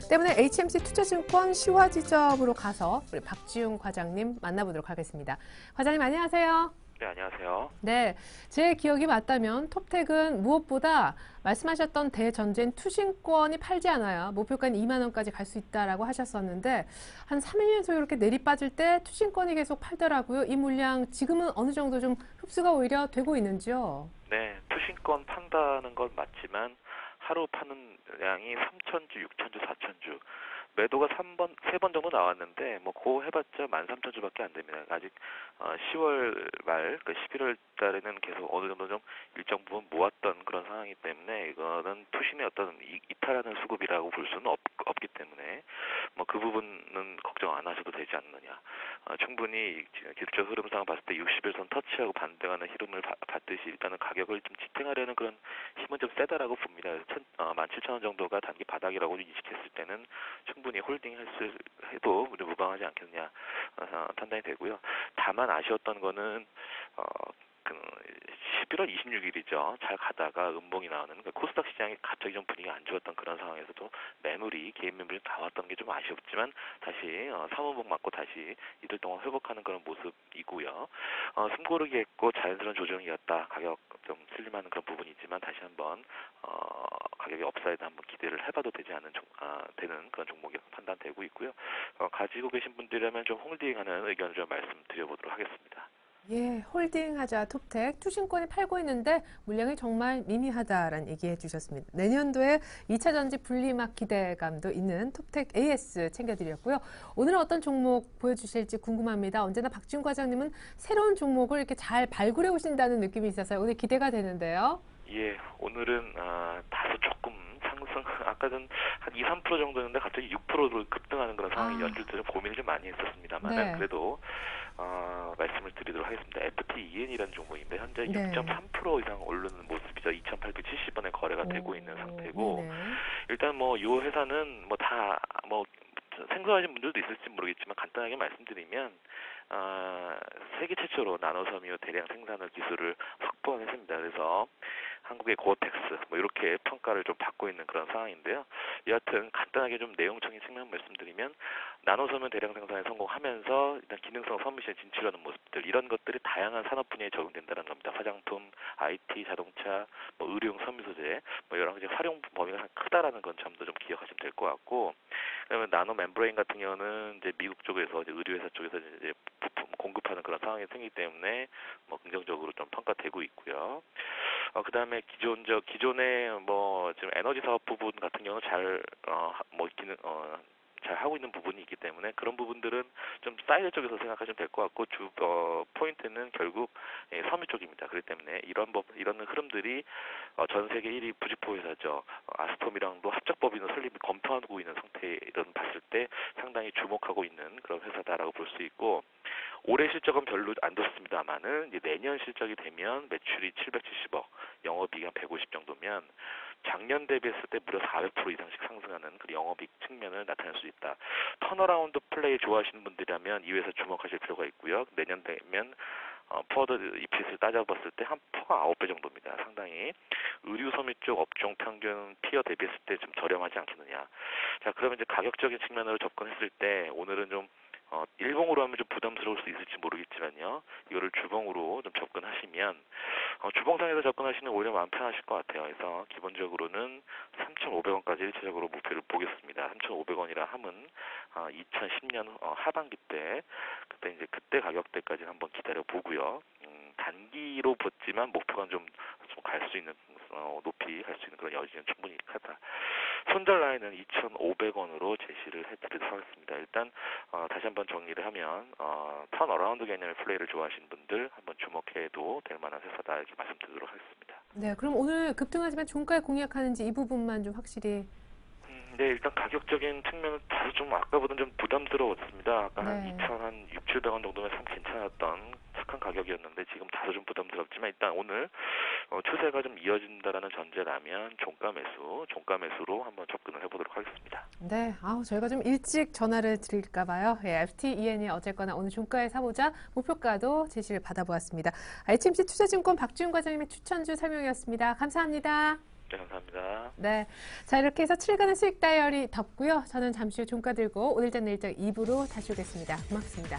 때문에 HMC 투자증권 시화지점으로 가서 우리 박지웅 과장님 만나보도록 하겠습니다. 과장님 안녕하세요. 네, 안녕하세요. 네, 제 기억이 맞다면 톱택은 무엇보다 말씀하셨던 대전제인 투신권이 팔지 않아요. 목표가는 2만 원까지 갈 수 있다라고 하셨었는데 한 3일 연속 이렇게 내리빠질 때 투신권이 계속 팔더라고요. 이 물량 지금은 어느 정도 좀 흡수가 오히려 되고 있는지요? 네, 투신권 판다는 건 맞지만 하루 파는 양이 3,000주, 6,000주, 4,000주. 매도가 3번 정도 나왔는데 고 해봤자 13,000주밖에 안 됩니다. 아직 10월 말, 11월 달에는 계속 어느 정도 좀 일정 부분 모았던 그런 상황이기 때문에 이거는 투신의 어떤 이탈하는 수급이라고 볼 수는 없기 때문에 그 부분은 걱정 안 하셔도 되지 않느냐. 충분히 기술적 흐름상 봤을 때 60일선 터치하고 반등하는 흐름을 봤듯이 일단은 가격을 좀 지탱하려는 그런 힘은 좀 세다라고 봅니다. 17,000원 정도가 단기 바닥이라고 인식했을 때는 충분히 홀딩해도 무방하지 않겠느냐 판단이 되고요. 다만 아쉬웠던 거는 11월 26일이죠. 잘 가다가 음봉이 나오는 코스닥 시장이 갑자기 좀 분위기가 안 좋았던 그런 상황에서도 개인 매물이 나왔던 게 좀 아쉬웠지만 다시 3원봉 맞고 다시 이틀 동안 회복하는 그런 모습이고요. 숨고르기 했고 자연스러운 조정이었다. 가격 좀 슬림하는 그런 부분이지만 다시 한번 가격의 업사이드 한번 기대를 해봐도 되는 그런 종목이 판단되고 있고요. 가지고 계신 분들이라면 좀 홀딩하는 의견을 좀 말씀드려보도록 하겠습니다. 예, 홀딩하자 톱택 투신권이 팔고 있는데 물량이 정말 미미하다라는 얘기해 주셨습니다. 내년도에 2차 전지 분리막 기대감도 있는 톱택 AS 챙겨드렸고요. 오늘은 어떤 종목 보여주실지 궁금합니다. 언제나 박준 과장님은 새로운 종목을 이렇게 잘 발굴해 오신다는 느낌이 있어서 오늘 기대가 되는데요. 예, 오늘은 다소 조금 상승, 아까는 한 2, 3% 정도였는데 갑자기 6%로 급등하는 그런 상황이 연출돼서 고민을 좀 많이 했었습니다만 네. 그래도 말씀을 드리도록 하겠습니다. FTEN이라는 종목인데 현재 네. 6.3% 이상 오르는 모습이죠. 2,870원에 거래가 되고 있는 상태고 네네. 일단 이 회사는 다 생소하신 분들도 있을지 모르겠지만 간단하게 말씀드리면 세계 최초로 나노섬유 대량 생산을 기술을 확보한 회사입니다. 그래서 한국의 고어텍스 이렇게 평가를 좀 받고 있는 그런 상황인데요. 여하튼 간단하게 좀 내용적인 측면 말씀드리면 나노섬유 대량 생산에 성공하면서 일단 기능성 섬유시에 진출하는 모습들 이런 것들이 다양한 산업 분야에 적용된다는 겁니다. 화장품, IT, 자동차, 의료용 섬유 소재 여러 가지 활용 범위가 크다라는 건 점도 좀 기억하시면 될 것 같고 그러면 나노 멤브레인 같은 경우는 이제 미국 쪽에서 이제 의료회사 쪽에서 이제 부품 공급하는 그런 상황이 생기기 때문에 긍정적으로 좀 평가되고 있고요. 그다음에 기존의 지금 에너지 사업 부분 같은 경우는 잘 하고 있는 부분이 있기 때문에 그런 부분들은 좀 사이드 쪽에서 생각하시면 될 것 같고 포인트는 결국 섬유 쪽입니다. 그렇기 때문에 이런 흐름들이 전 세계 1위 부직포 회사죠. 아스톰이랑도 합작법인을 설립을 검토하고 있는 상태를 봤을 때 상당히 주목하고 있는 그런 회사다라고 볼 수 있고 올해 실적은 별로 안 좋습니다만은 이제 내년 실적이 되면 매출이 770억, 영업이익이 한 150 정도면 작년 대비했을 때 무려 400% 이상씩 상승하는 그 영업이익 측면을 나타낼 수 있다. 턴어라운드 플레이 좋아하시는 분들이라면 이 회사 주목하실 필요가 있고요. 내년 되면 포워드 EPS를 따져봤을 때 한 퍼가 9배 정도입니다. 상당히 의류 섬유 쪽 업종 평균 피어 대비했을 때 좀 저렴하지 않겠느냐. 자, 그러면 이제 가격적인 측면으로 접근했을 때 오늘은 좀 일봉으로 하면 좀 부담스러울 수 있을지 모르겠지만요. 이거를 주봉으로 좀 접근하시면 주봉상에서 접근하시는 오히려 마음 편하실 것 같아요. 그래서 기본적으로는 3,500원까지 일차적으로 목표를 보겠습니다. 3,500원이라 함은 2010년 하반기 때 그때 가격대까지 한번 기다려 보고요. 단기로 봤지만 목표가 좀 갈 수 있는 높이 갈 수 있는 그런 여지는 충분히 크다. 손절 라인은 2,500원으로 제시를 해드리도록 하겠습니다. 일단 다시 한번 정리를 하면 턴어라운드 개념의 플레이를 좋아하시는 분들 한번 주목해도 될 만한 회사다 이렇게 말씀드리도록 하겠습니다. 네, 그럼 오늘 급등하지만 종가에 공략하는지 이 부분만 좀 확실히. 네, 일단 가격적인 측면은 다소 좀 아까보다는 좀 부담스러웠습니다. 아까 네. 한 6,700원 정도면 참 괜찮았던 착한 가격이었는데 지금 다소 좀 부담스럽지만 일단 오늘 추세가 좀 이어진다라는 전제라면 종가 매수로 한번 접근을 해보도록 하겠습니다. 네, 저희가 좀 일찍 전화를 드릴까 봐요. 예, FTEN이 어쨌거나 오늘 종가에 사보자 목표가도 제시를 받아보았습니다. HMC 투자증권 박지훈 과장님의 추천주 설명이었습니다. 감사합니다. 네, 감사합니다. 네, 자 이렇게 해서 7일간의 수익 다이어리 덮고요. 저는 잠시 후 종가 들고 오늘장 내일장 2부로 다시 오겠습니다. 고맙습니다.